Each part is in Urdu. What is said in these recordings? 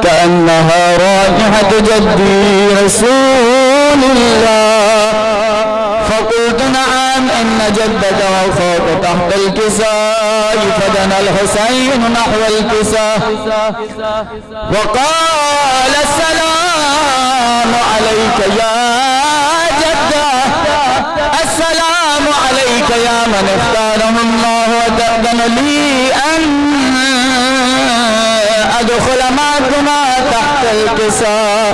كأنها رائحة جدي رسول الله. فقلت نعم إن جدك وفاق تحت الكساء. فدنا الحسين نحو الكساء وقال السلام عليك يا جدة، السلام عليك يا من اختاره الله، وتأذن لي أن أدخل معكما تحت الكساء.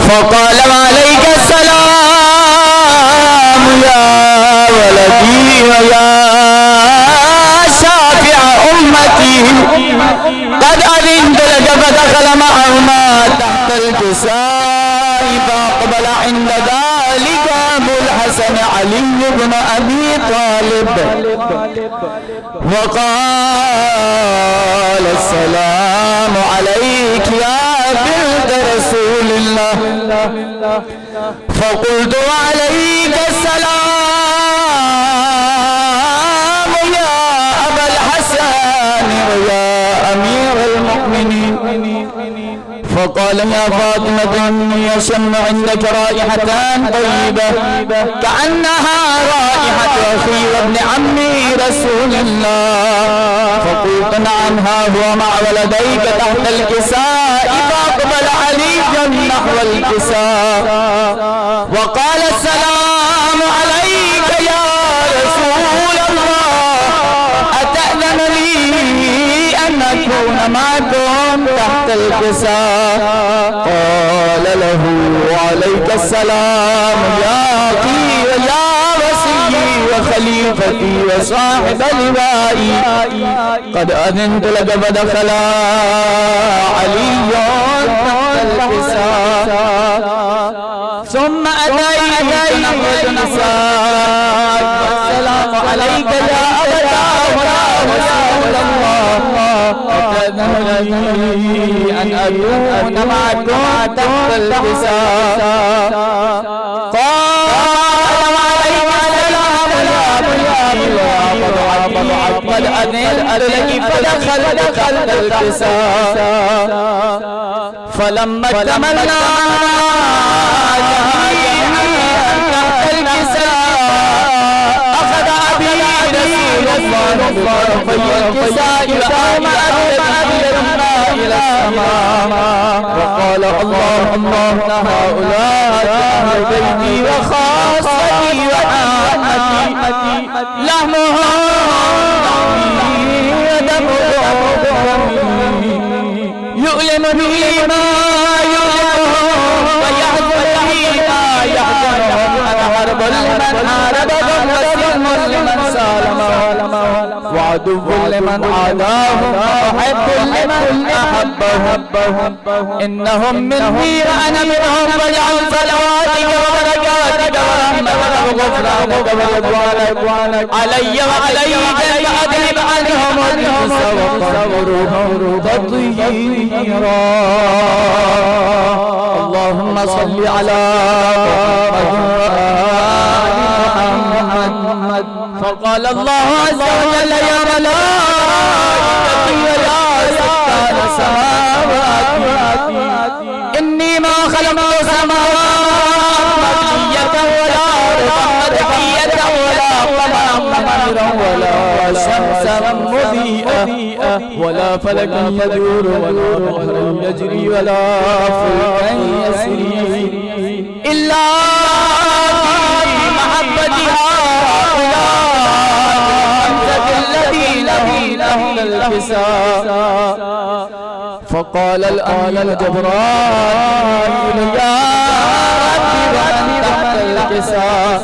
فقال وعليك السلام يا ولدي ويا شافع أمتي، قد أذنت لك فدخل معهما تحت الكساء. فأقبل عند ذلك أبو الحسن علي بن أبي طالب وقال السلام عليك يا بنت رسول الله. فقلت وعليك السلام يا أبا الحسن ويا أمير المؤمنين. فقال يا فاطمة إني أشم عندك رائحتان طيبة كأنها رائحة أخي وابن عمي رسول الله. فقلت نعم ها هو مع ولديك تحت الكساء. فأقبل علي نحو الكساء وقال السلام عليك يا رسول الله، أتأذن لي أن أكون معكم تحت الكساء؟ قال له وعليك السلام يا أخي ويا وصيي وخليفتي وصاحب لوائي، قد أذنت لك فدخل علي تحت الكساء. ثم أتيت نحو النساء. السلام عليك يا أبا رسول الله، أتأذن لي أن أكون معكم تحت الكساء؟ قال وعليك السلام يا أبي، قد أذنت لك فدخلت تحت الكساء. فلما اكتملنا تحت الكساء أخذ أبي رسول الله طرفي الكساء إلى السماء وقال اللهم إن هؤلاء أهل بيتي وخاصتي وعامتي، لحمهم يؤلمني ما يؤلمهم ويحزن لي ما يحزنهم. أنا حرب لمن حاربهم وسلم لمن سالمهم وعدو لمن عاداهم ومحب لمن أحبهم. إنهم مني وأنا منهم، واجعل صلواتك وبركاتك ورحمتك وغفرانك ورضوانك علي وعليك فأذهب عنهم الرجس وطهرهم تطهيرا. اللهم صل على محمد. فقال الله عز وجل يا ملائكتي ويا سكان السماوات إني ما خلقت السماوات مطوية ولا أرضا مطوية ولا قمرا ولا شمسا مضيئة ولا فلكا يدور ولا بحرا يجري ولا فلكا يسري إلا بمحبة هؤلاء الذين لهم الكساء. فقال الآن جبرائيل يا ربي ومن تحت الكساء؟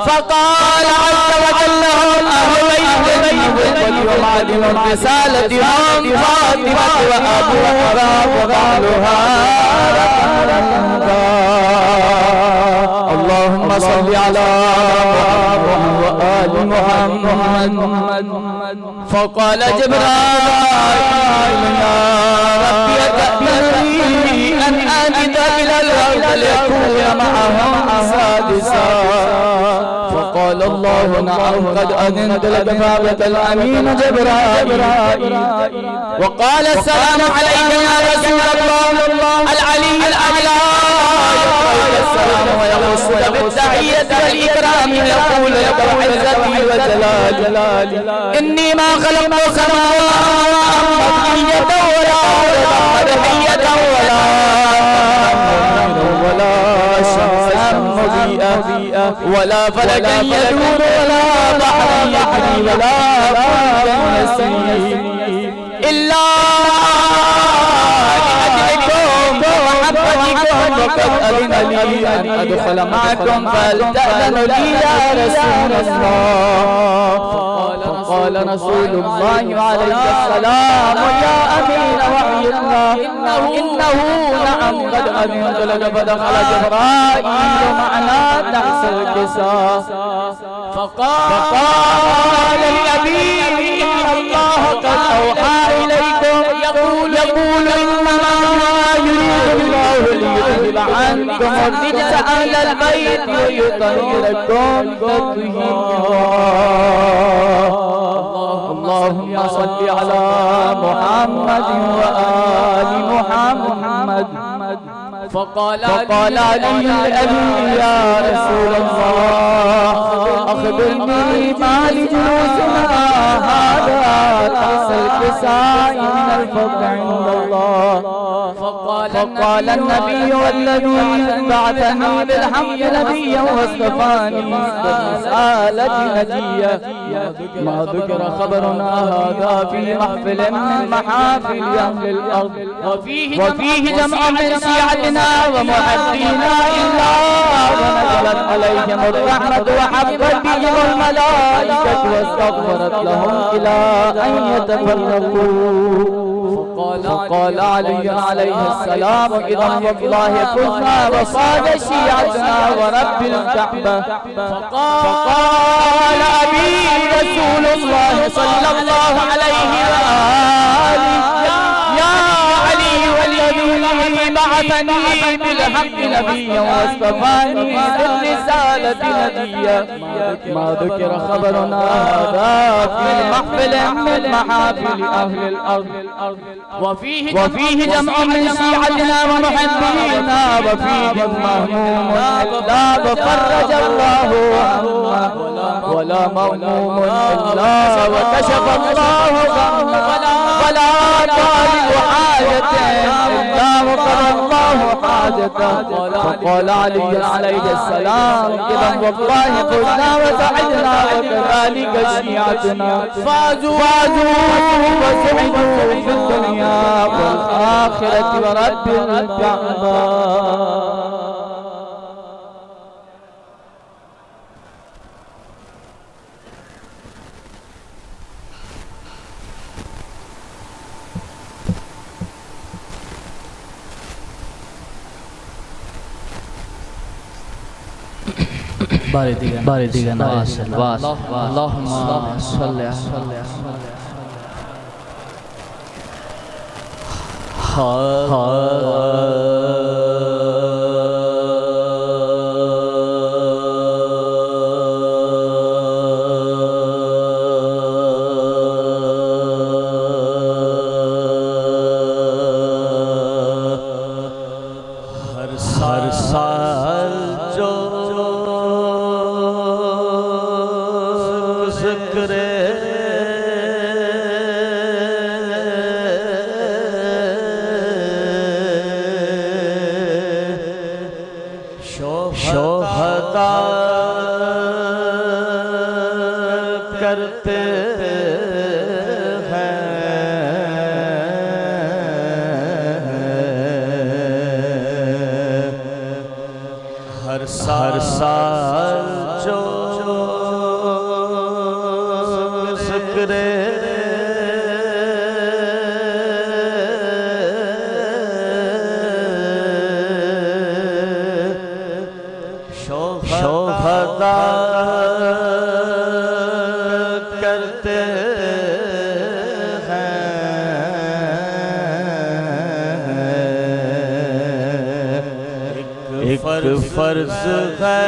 فقال عز وجل هم أهل بيت ومعلم الرسالة هم فاطمة وأبوها وبعلها. اللهم صل على محمد وآل محمد. فقال جبرائيل يا ربي أتأمرني أن أجد إلى الأرض ليكون معهم سادسا؟ فقال الله نعم قد أذنت لك فابت الأمين جبرائيل وقال السلام عليك يا رسول الله العلي الأعلى يقرأ السلام ويغصد بالتحية والإكرام يقول لك عزتي وجلالي إني ما خلقت سماء مطية ولا مدحية ولا شمسا مضيئة ولا فلكا يدور ولا بحرا يجري ولا فلكا يسير إلا لأجلكم ومحبتكم وقد أذن لي أن أدخل معكم فلتأذن لي يا رسول الله. فقال رسول الله عليه السلام يا أمين وحي الله إنه نعم قد أذنت لك فدخل جبرائيل معنا تحت الكساء فقال لأبي إن الله قد أوحى إليكم يقول إنما يريد الله ليذهب عنكم الرجس أهل البيت ويطهركم تطهيرا. اللهم صل على محمد وآل محمد. فقال علي الأبي يا رسول الله أخبرني ما لجلوسنا هذا تحت الكساء من الفضل عند الله. فقال النبي والذي بعثني بالحق نبيا واصطفاني بالرسالة نجيا ما ذكر خبرنا هذا في محفل من محافل أهل الأرض وفيه جمع من شيعتنا ومحبينا إلا ونزلت عليهم الرحمة وحفت بهم الملائكة واستغفرت لهم إلى أن يتفرقوا. فقال علي عليه السلام إذا والله فزنا وصاد شيعتنا ورب الكعبة. فقال أبي رسول الله صلى الله عليه وآله يا علي والذي بعثني بالحق نبيا واصطفاني بالرسالة نبيا ما ذكر خبرنا هذا في محفل من محافل أهل الأرض وفيه جمع من شيعتنا ومحبينا وفيهم مهموم إلا وفرج الله همه ولا مهموم إلا وكشف الله غمه ولا طالب حاجة إلا وقضى الله حاجته. فقال علي عليه السلام إذا والله فزنا وسعدنا وكذلك شيعتنا فازوا وسعدوا في الدنيا والآخرة ورب الكعبة. بارے دیگر نواز اللہم صلی ہر سال جو ذکر شہداء کرتے ہر سال جو ذکر شہداء کرتے ایک فرض ہے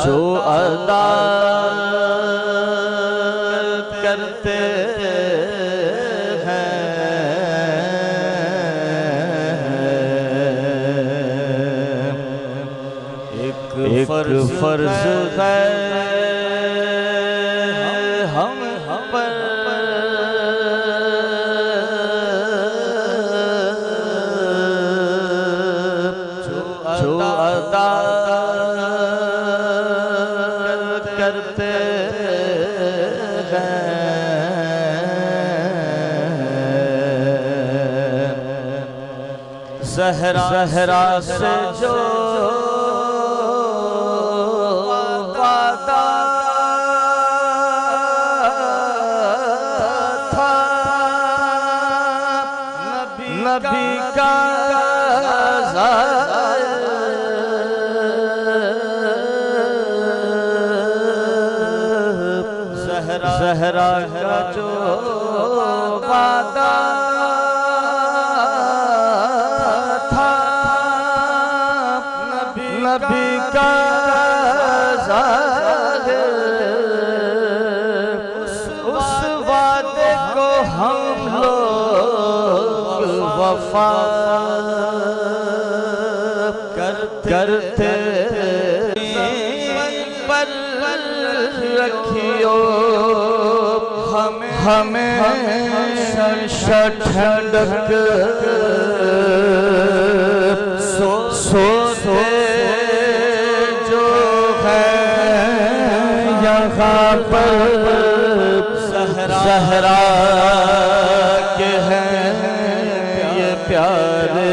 ادا کرتے ہیں ایک فرض ہے ہم پر جو ادا کرتے ہیں زہرا سے جو وعدہ تھا نبی کا زہرا کا جو وعدہ تھا نبی کا ظاہر اس وعدے کو ہم لوگ وفا کرتے پر رکھیو ہمیں ٹھنڈک سوتے جو ہے یہاں پر زہرا کے ہیں یہ پیارے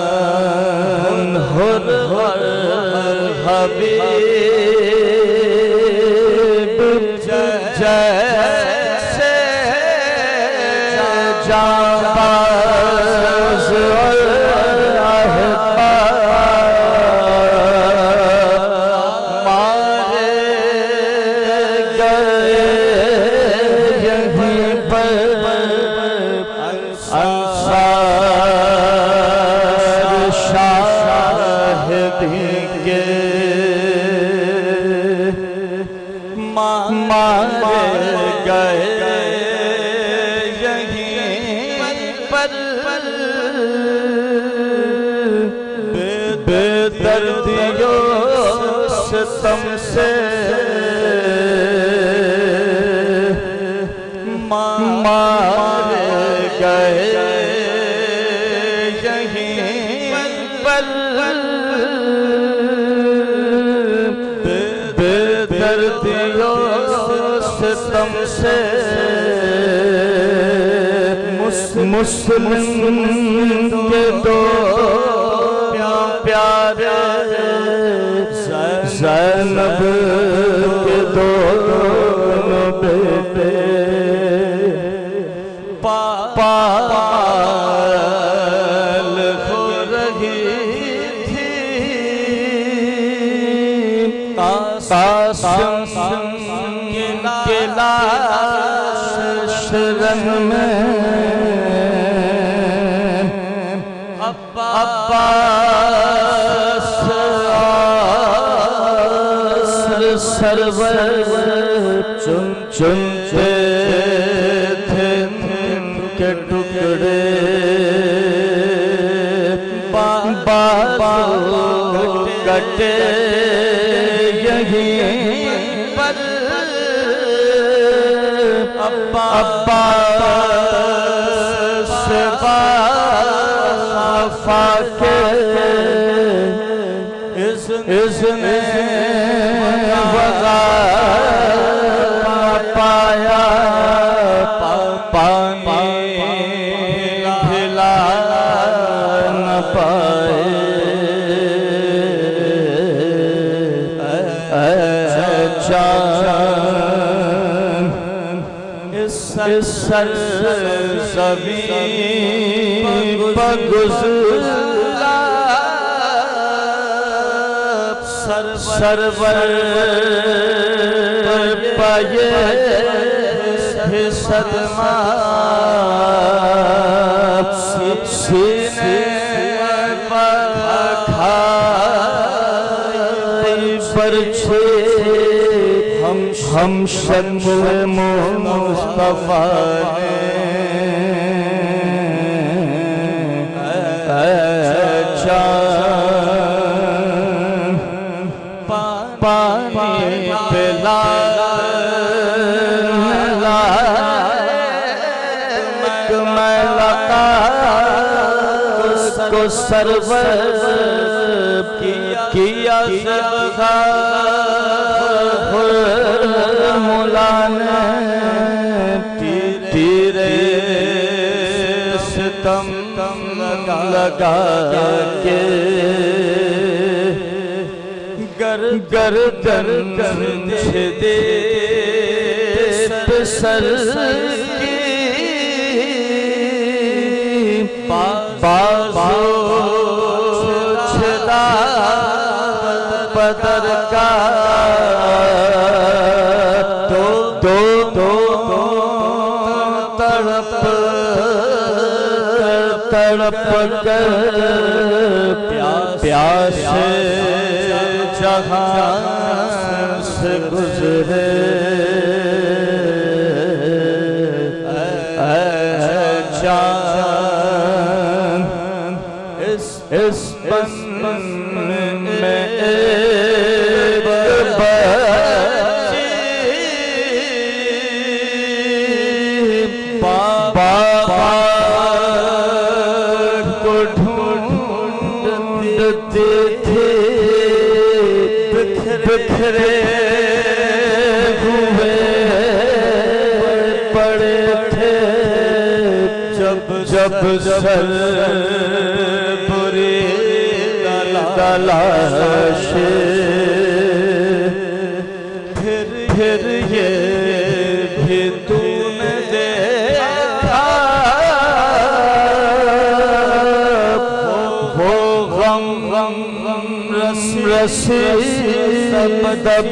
جان حر حبیب جیسے جانباز مارے گئے یہیں پر انصار شاہدی کے مارے گئے یہیں پر بے دردیوں ستم سے مارے گئے یہیں پر بے دردیوں ستم سے مسلم کے دو پیارے زینب کے دونوں بیٹے پال ہو رہی تھی قاسم کے لاش شرن میں عباس سرور چنتے تھے کے ٹکڑے بازو کٹے یہیں پر عباس وفا کے اذن وغا پایا پانی بھلا نہ پائے جان اس سرزمین پر گزرا سرور پائے صدمہ سینے پر کھائی پرچے ہم شمع مصطفیٰ نے پانی پلا میں لقا کو سرور کیا سبخا مولا نے تیرے ستم لگا کے گردن چھدے سر کی بازو چھدا بدر کا دو تڑپ کر پیاس جہاں سے گزرے جان اس بن میں ایک بچی بابا کو ڈھونڈتی تھی بکھرے ہوئے پڑے تھے جب سر پوری تلاش پھر یہ بھی تو نے دیکھا وہ غم رسی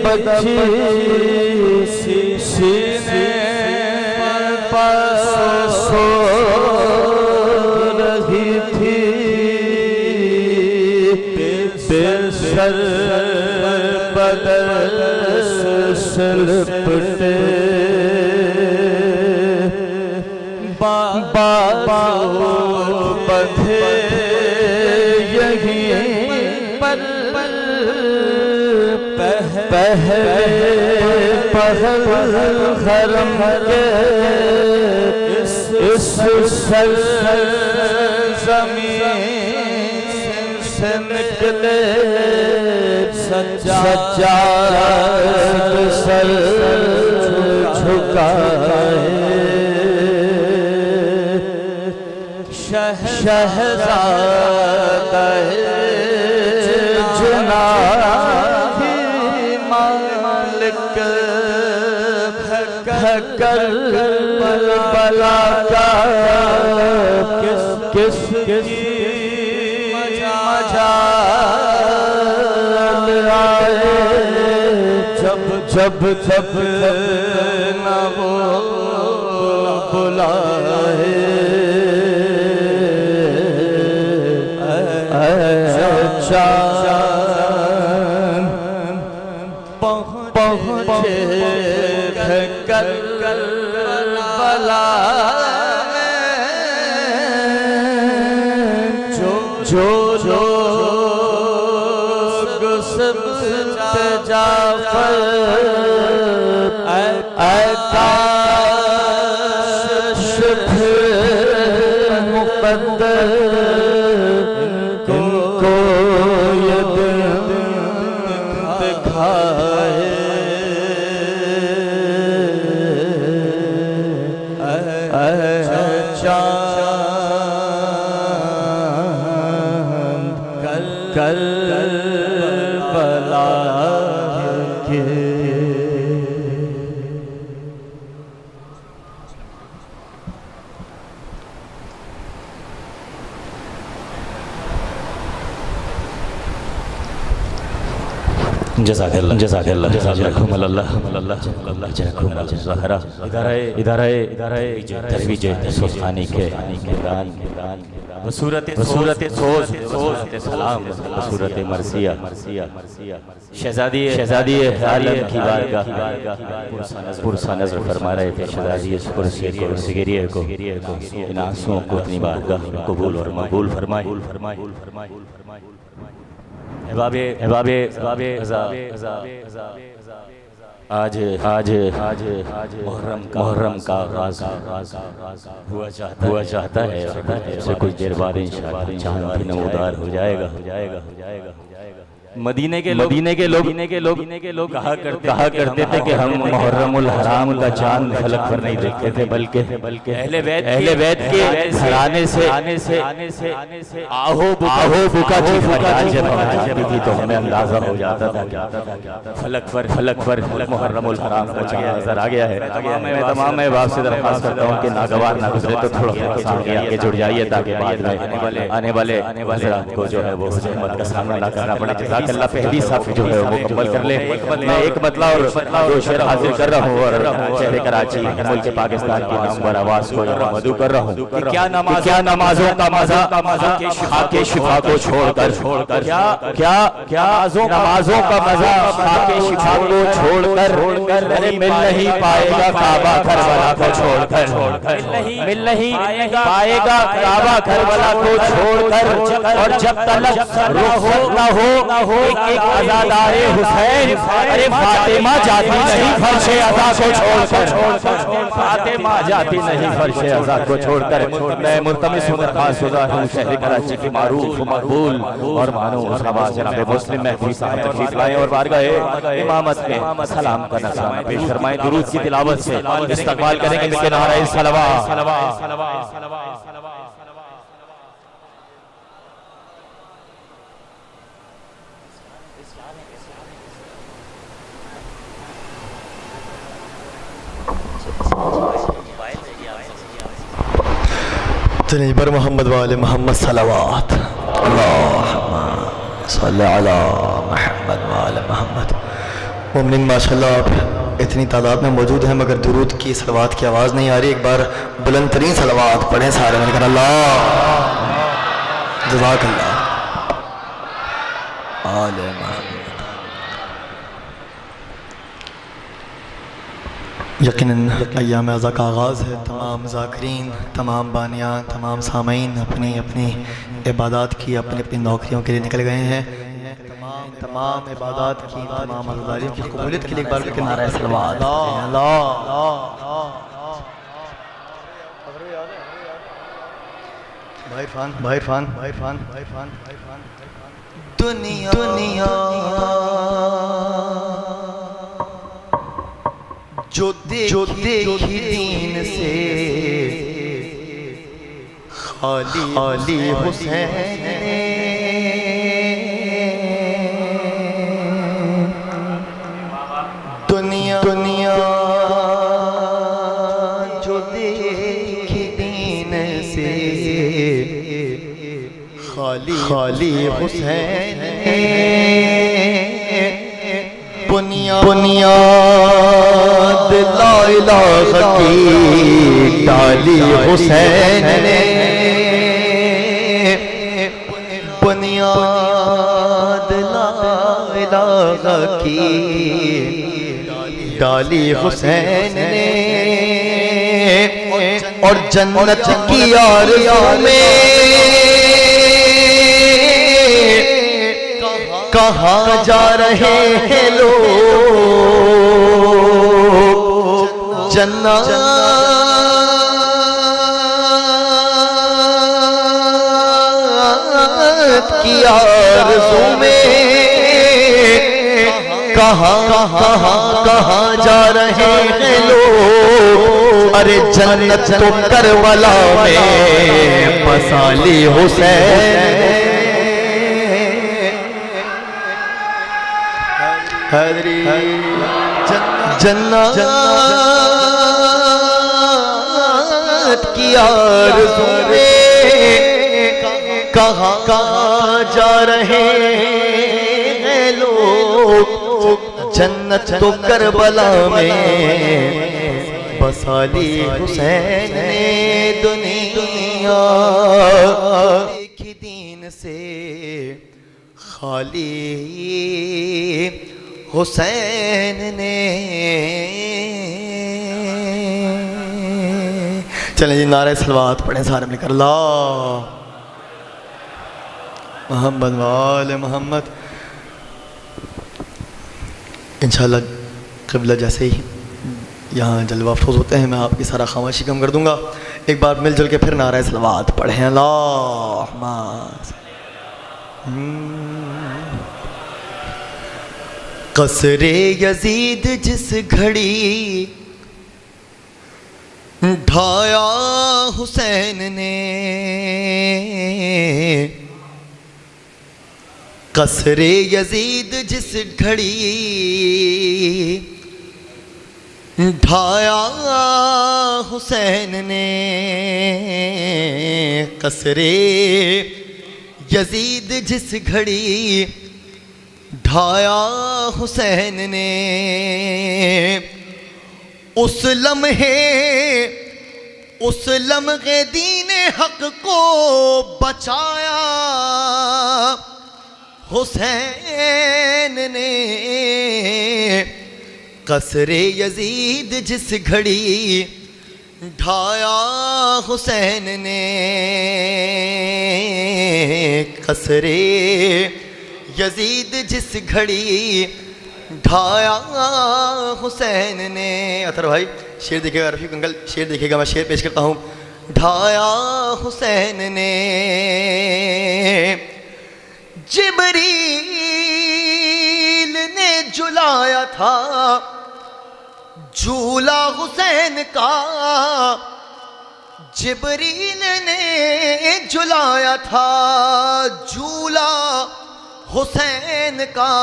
بچی سینے پر سو رہی تھی بے سر بدر سے لپٹے بازو بدھے یہیں پر پہل حرم کے اس زمین سے نکلے سجاد سر جھکائے شہزادہ جناح مالک کربلا کا کس مجال آئے جب نہ وہ بلائے جان پہنچے کربلا جو لوگ سبت جعفر کاش پھر مقدر ان کو یہ دن دکھائے کربلا کے جزاک اللہ جزاک اللہ جزاکم اللہ جزاکم الظاہرہ ادارہ ترویج سوزخانی کے بصورت سوز سلام بصورت مرثیہ شہزادی عالم کی بارگاہ پرسہ نظر فرما رہے تھے شہزادی سگریہ کو ان آنسوؤں کو اپنی بارگاہ قبول اور مقبول فرمائے احباب آج محرم کا آغاز ہوا چاہتا ہے سے کچھ دیر بعد انشاءاللہ چاند بھی نمودار ہو جائے گا مدینے کے لوگ کہا کرتے تھے کہ ہم محرم الحرام کا چاند فلک پر نہیں دیکھتے تھے بلکہ اہل بیت کے گھرانے سے آہو بکا کی فریاد جب آتی تھی تو ہمیں اندازہ ہو جاتا تھا فلک پر محرم الحرام کا چاند نظر آ گیا ہے میں تمام احباب سے درخواست کرتا ہوں کہ ناگوار نہ گزرے تو تھوڑا آگے جڑ جائیے تاکہ بعد میں آنے والے حضرات کو جو ہے وہ حکومت کا سامنا نہ کرنا پڑے جزاک اللہ پہلی صف جو ہے وہ مکمل کر لیں میں ایک مطلع اور دو شعر حاضر کر رہا ہوں اور شہر کراچی ملک پاکستان کی نامور آواز کو یہاں مدعو کر رہا ہوں کہ کیا نمازوں کا مزہ خاک شفا کو چھوڑ کر کیا نمازوں کا مزہ خاک شفا کو چھوڑ کر مل نہیں پائے گا کعبہ کربلا کو چھوڑ کر مل نہیں پائے گا کعبہ کربلا کو چھوڑ کر اور جب تلک رخ نہ ہو ایک عزادار حسین ارے فاطمہ جاتی نہیں فرش عزا کو چھوڑ کر فاطمہ جاتی نہیں فرش عزا کو چھوڑ کر میں ملتمس ہوں درخواست گزار ہوں شہر کراچی کی معروف مقبول اور مانو شہباز جناب مسلم مہدی صاحب تشریف لائیں اور بارگاہ امامت میں سلام کا نذرانہ پیش فرمائیں درود کی تلاوت سے استقبال کریں گے کہ نعرہ صلوات تنیبر محمد وآل محمد صلوات اللہم صلی علی محمد وآل محمد مومنین ماشاءاللہ آپ اتنی تعداد میں موجود ہیں مگر درود کی صلوات کی آواز نہیں آ رہی ایک بار بلند ترین صلوات پڑھیں سارے مل کر اللہ جزاک اللہ آل محمد یقیناً ایام عزا کا آغاز ہے تمام ذاکرین تمام بانیان تمام سامعین اپنی اپنی عبادات کی اپنی اپنی نوکریوں کے لیے نکل گئے ہیں تمام عبادات کی تمام عزاداریوں کی قبولیت کے لیے ایک بار نعرہ صلوات بھائی فان دنیا جو دیکھی دین سے خالی حسین دنیا جو دیکھی دین سے خالی حسین بنیاد لا الہ کی ڈالی حسین نے بنیاد لا الہ کی ڈالی حسین نے اور جنت کی آرزو میں کہاں جا رہے ہیں لوگ جنت کی آرزو میں کہاں جا رہے ہیں لوگ ارے جنت تو کربلا میں مسالی حسین جنت کی آرزو میں کہاں جا رہے ہیں لوگ جنت تو کربلا میں بسا لی حسین نے دنیا، دیکھی دین سے خالی حسین نے۔ چلیں جی نعرہ صلوات پڑھیں سارے مل کر، اللہ محمد وآل محمد۔ انشاءاللہ قبلہ جیسے ہی یہاں جلوہ افروز ہوتے ہیں میں آپ کی سارا خاموشی کم کر دوں گا، ایک بار مل جل کے پھر نعرہ صلوات پڑھیں، اللہم قصر یزید جس گھڑی ڈھایا حسین نے، قصر یزید جس گھڑی ڈھایا حسین نے، قصر یزید جس گھڑی ڈھایا حسین نے، اس لمحے دین حق کو بچایا حسین نے، قصر یزید جس گھڑی ڈھایا حسین نے، قصر یزید جس گھڑی ڈھایا حسین نے۔ اطہر بھائی شعر دیکھے گا، رفیق انکل شعر دیکھے گا، میں شعر پیش کرتا ہوں۔ ڈھایا حسین نے جبریل نے جلایا تھا جھولا حسین کا، جبریل نے جلایا تھا جھولا حسین کا،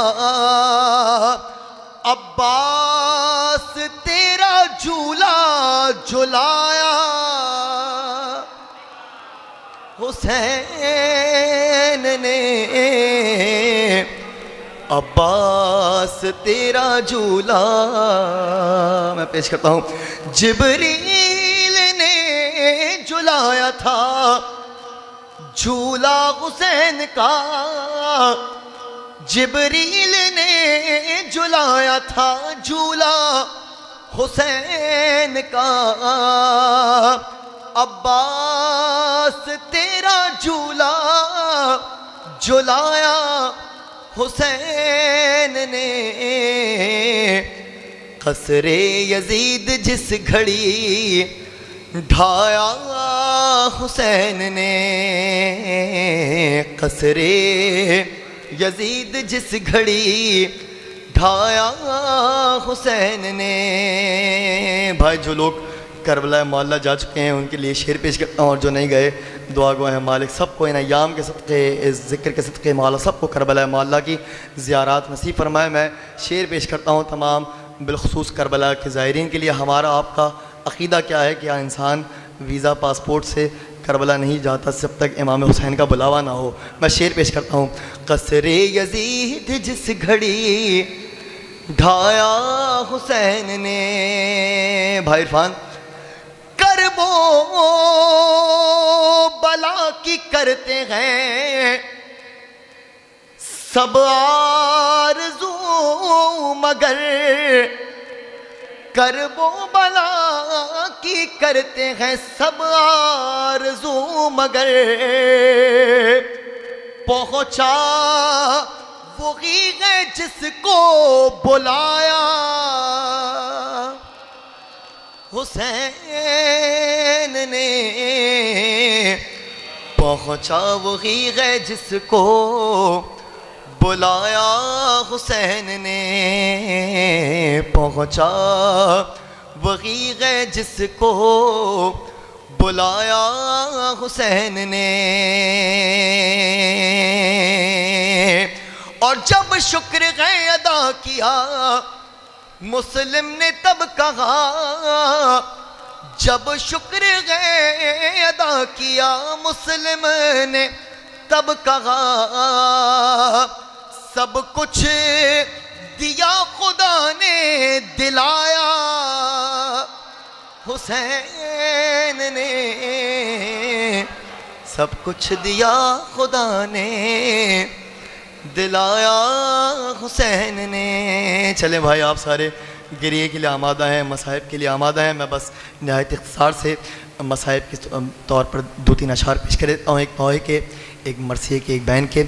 عباس تیرا جھولا جلایا حسین نے، عباس تیرا جھولا میں پیش کرتا ہوں۔ جبریل نے جلایا تھا جھولا حسین کا، جبریل نے جلایا تھا جھولا حسین کا، عباس تیرا جھولا جلایا حسین نے، قصر یزید جس گھڑی ڈھایا حسین نے، قصر یزید جس گھڑی ڈھایا حسین نے۔ بھائی جو لوگ کربلا معلیٰ جا چکے ہیں ان کے لیے شعر پیش کرتا ہوں، اور جو نہیں گئے دعا گو ہیں مالک سب کو ان ایام کے صدقے، اس ذکر کے صدقے مولا سب کو کربلا معلیٰ کی زیارات نصیب فرمائے۔ میں شعر پیش کرتا ہوں تمام بالخصوص کربلا کے زائرین کے لیے۔ ہمارا آپ کا عقیدہ کیا ہے کہ انسان ویزا پاسپورٹ سے کربلا نہیں جاتا جب تک امام حسین کا بلاوا نہ ہو۔ میں شعر پیش کرتا ہوں۔ قصر یزید جس گھڑی ڈھایا حسین نے، بھائی عرفان، کرب و بلا کی کرتے ہیں سب آرزو، مگر کرب و بلا کی کرتے ہیں سب آرزو، مگر پہنچا وہی ہے جس کو بلایا حسین نے، پہنچا وہی ہے جس کو بلایا حسین نے، پہنچا وہی ہے جس کو بلایا حسین نے، اور جب شکر ہے ادا کیا مسلم نے تب کہا، جب شکر ہے ادا کیا مسلم نے تب کہا، سب کچھ دیا خدا نے دلایا حسین نے، سب کچھ دیا خدا نے دلایا حسین نے۔ چلیں بھائی آپ سارے گریے کے لیے آمادہ ہیں، مصائب کے لیے آمادہ ہیں۔ میں بس نہایت اختصار سے مصائب کے طور پر 2-3 اشعار پیش کر دیتا ہوں، ایک توحے کے، ایک مرثیے کے، ایک بین کے۔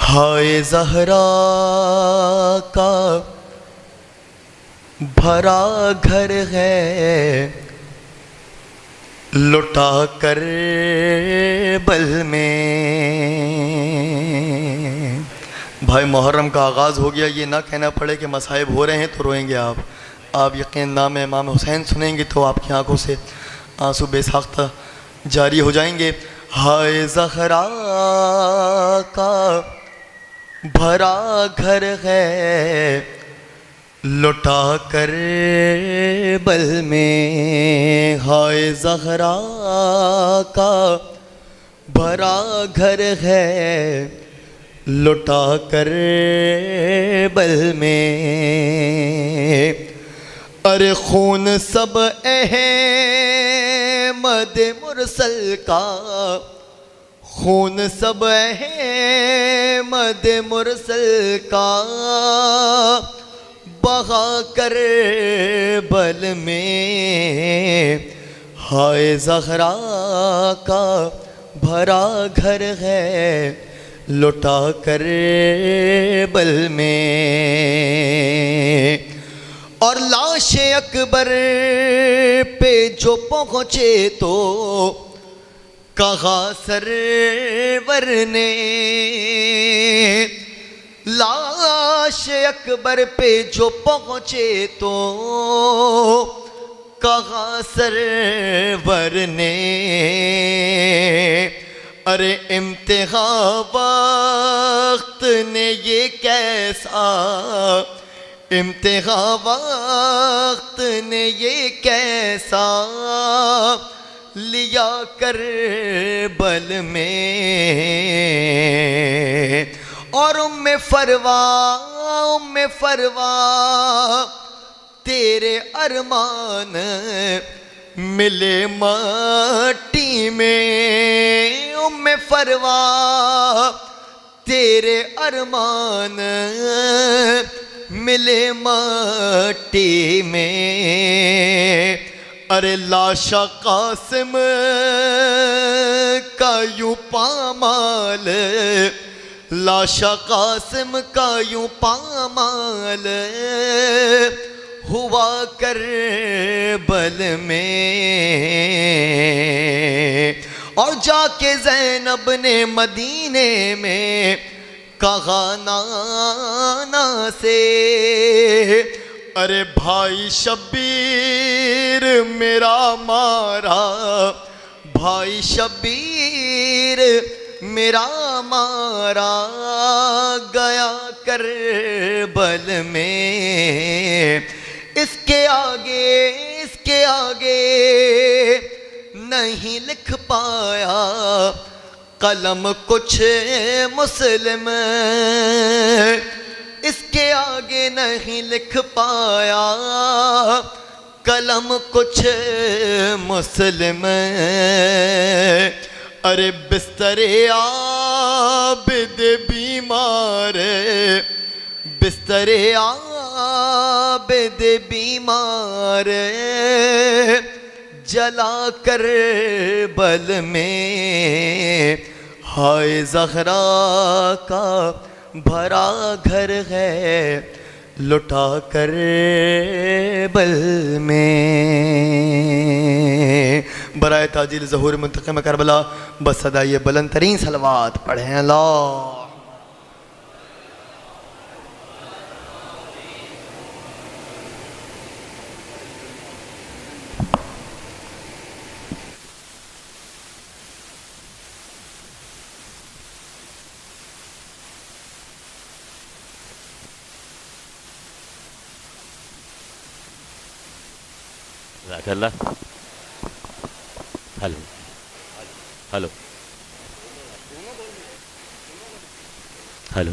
ہائے زہرا کا بھرا گھر ہے لٹا کر بل میں۔ بھائی محرم کا آغاز ہو گیا، یہ نہ کہنا پڑے کہ مصائب ہو رہے ہیں تو روئیں گے آپ یقین نام امام حسین سنیں گے تو آپ کی آنکھوں سے آنسو بے ساختہ جاری ہو جائیں گے۔ ہائے زہرا کا بھرا گھر ہے لٹا کر بل میں، ہائے زہرا کا بھرا گھر ہے لٹا کر بل میں۔ ارے خون سب احمد مرسل کا، خون سب احمد مرسل کا بہا کر بل میں، ہائے زہرا کا بھرا گھر ہے لٹا کر بل میں۔ اور لاش اکبر پہ جو پہنچے تو کہا سرور نے، لاش اکبر پہ جو پہنچے تو کہا سرور نے، ارے امتحان وقت نے یہ کیسا، امتحان وقت نے یہ کیسا لیا کربل میں۔ اور ام فروا تیرے ارمان ملے مٹی میں، ام فروا تیرے ارمان ملے مٹی میں۔ ارے لاشا قاسم کا یوں پامال، لاشا قاسم کا یوں پامال ہوا کربل میں۔ اور جا کے زینب نے مدینے میں کہا نانا سے، ارے بھائی شبیر میرا مارا، بھائی شبیر میرا مارا گیا کربل میں۔ اس کے آگے نہیں لکھ پایا قلم کچھ مسلم، اس کے آگے نہیں لکھ پایا قلم کچھ مسلم۔ ارے بستر عابد بیمار، بستر عابد بیمار جلا کربل میں، ہائے زہرا کا بھرا گھر ہے لٹا کربل میں۔ برائے تاجیل ظہور منتقم کربلا بس صدائے بلند ترین صلوات پڑھیں اللہ۔ جزاک اللہ۔ ہلو ہلو ہلو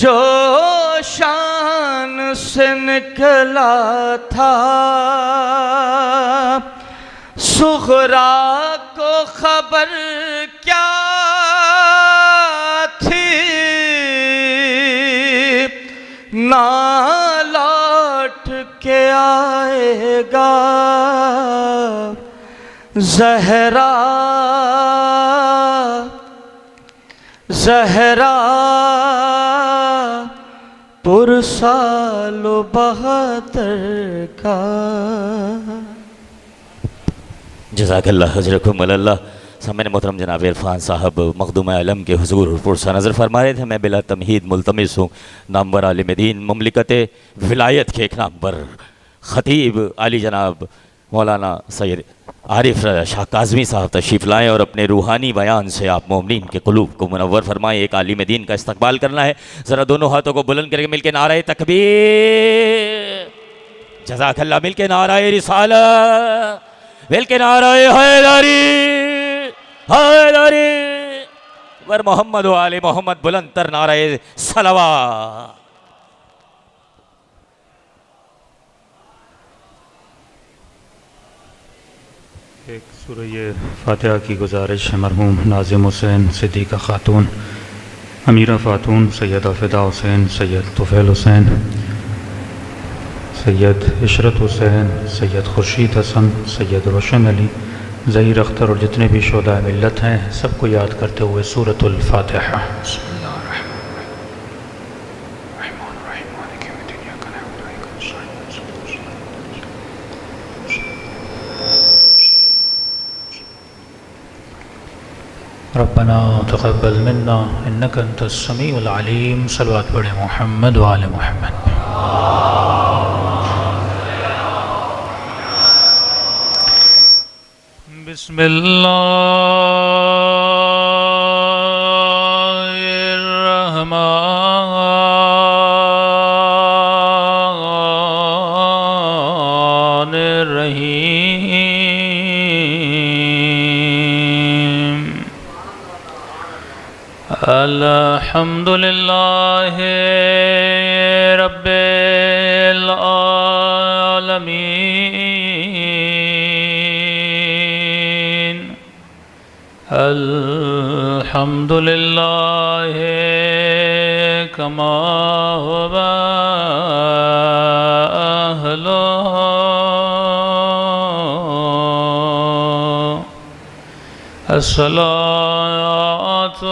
جو شان سے نکلا تھا صغرا کو خبر کیا تھی نہ لوٹ کے آئے گا زہرا زہرا پرسال و بہتر کا. جزاک اللہ اجرکم اللہ. سامعین محترم جناب عرفان صاحب مخدوم عالم کے حضور پرسہ نظر فرما رہے تھے. میں بلا تمہید ملتمس ہوں نامور عالم دین مملکت ولایت کے ایک نامور خطیب علی جناب مولانا سید عارف شاہ کاظمی صاحب تشریف لائیں اور اپنے روحانی بیان سے آپ مومنین کے قلوب کو منور فرمائیں. ایک عالم دین کا استقبال کرنا ہے. ذرا دونوں ہاتھوں کو بلند کر کے مل کے نعرہ تکبیر. جزاک اللہ. مل کے نعرہ رسالت. مل کے نعرہ حیدری حیدری ور محمد و آل محمد. بلند تر نعرہ صلوات. ایک سورہ فاتحہ کی گزارش ہے. مرحوم ناظم حسین صدیقہ خاتون، امیرہ خاتون، سیدہ فدا حسین، سید طفیل حسین، سید عشرت حسین، سید خورشید حسن، سید روشن علی، ظہیر اختر اور جتنے بھی شہداء ملت ہیں سب کو یاد کرتے ہوئے سورۃ الفاتحہ. بسم اللہ الرحمن الرحیم مالک یوم الدین ایاک نعبد و ایاک نستعین. ربنا تقبل منا انک انت السمیع العلیم. صلوات پڑھیں محمد و آل محمد. بسم اللہ الرحمن الرحیم. الحمد للہ رب العالمین. الحمد للہ کما هو اہلہ. الصلاۃ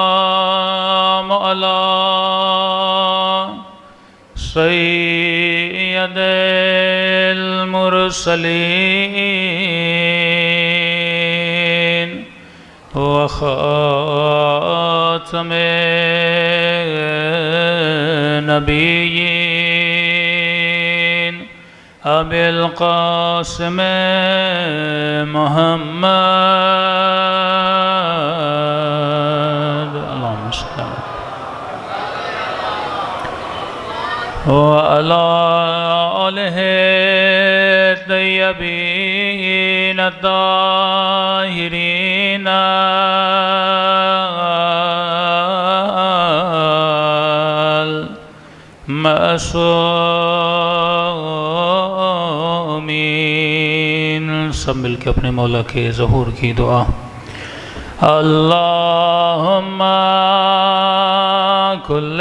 والسلام علی سید المرسلین وخاتم نبیین ابی القاسم محمد. اللہم صلی اللہ وعلی آلہ الطیبین الطاہرین المعصومین. سب مل کے اپنے مولا کے ظہور کی دعا. اللہم کل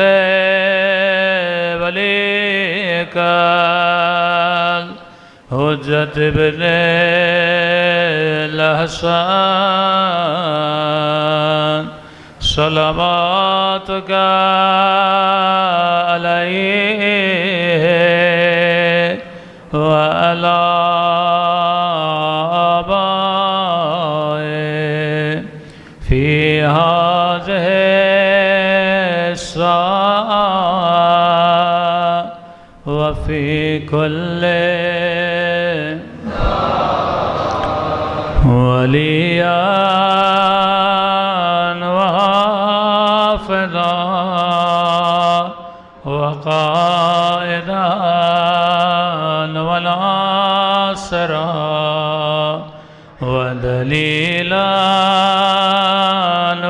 ولیک حجت بن الحسن صلواتک علیہ وعلی آبائه فی هذه الساعة وفي كل وليا وحافظا وقائدا وناصرا ودليلا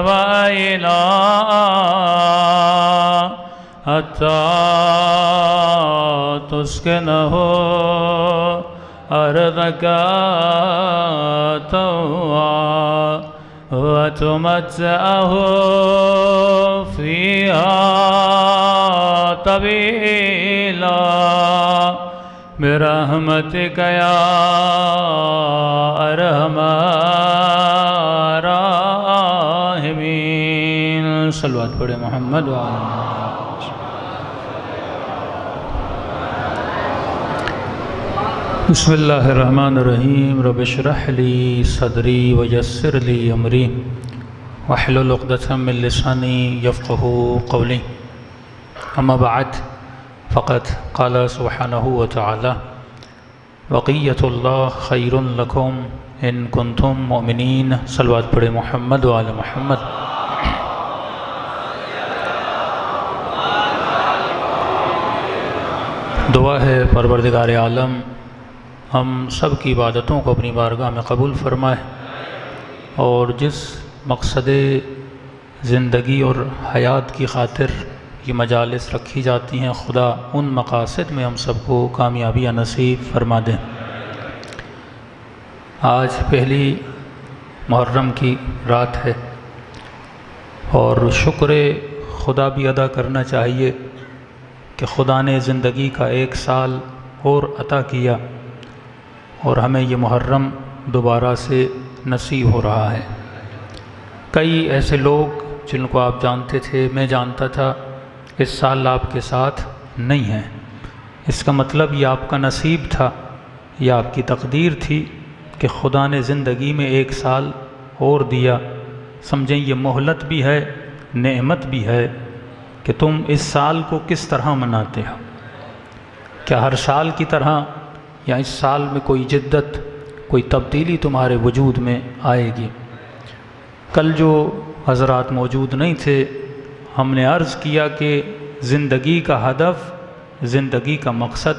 وإلها حتى تسكنه أرضك طوعا وتمتعه فيها طويلا برحمتك يا أرحم الراحمين صلوات پڑھے محمد وعلى بسم اللہ الرحمن الرحیم رب اشرح لی صدری ویسر لی امری واحلل عقدۃ من لسانی یفقهوا قولی اما بعد فقد قال سبحانہ وتعالی بقیۃ اللہ خیر لکم ان کنتم مؤمنین صلوات پڑھے محمد وعلی محمد دعا ہے پروردگار عالم ہم سب کی عبادتوں کو اپنی بارگاہ میں قبول فرمائے اور جس مقصد زندگی اور حیات کی خاطر یہ مجالس رکھی جاتی ہیں خدا ان مقاصد میں ہم سب کو کامیابیاں نصیب فرما دیں۔ آج پہلی محرم کی رات ہے اور شکر خدا بھی ادا کرنا چاہیے کہ خدا نے زندگی کا 1 سال اور عطا کیا اور ہمیں یہ محرم دوبارہ سے نصیب ہو رہا ہے۔ کئی ایسے لوگ جن کو آپ جانتے تھے، میں جانتا تھا، اس سال آپ کے ساتھ نہیں ہیں۔ اس کا مطلب یہ آپ کا نصیب تھا، یہ آپ کی تقدیر تھی کہ خدا نے زندگی میں 1 سال اور دیا۔ سمجھیں یہ مہلت بھی ہے، نعمت بھی ہے کہ تم اس سال کو کس طرح مناتے ہو۔ کیا ہر سال کی طرح یا اس سال میں کوئی جدت، کوئی تبدیلی تمہارے وجود میں آئے گی؟ کل جو حضرات موجود نہیں تھے، ہم نے عرض کیا کہ زندگی کا ہدف، زندگی کا مقصد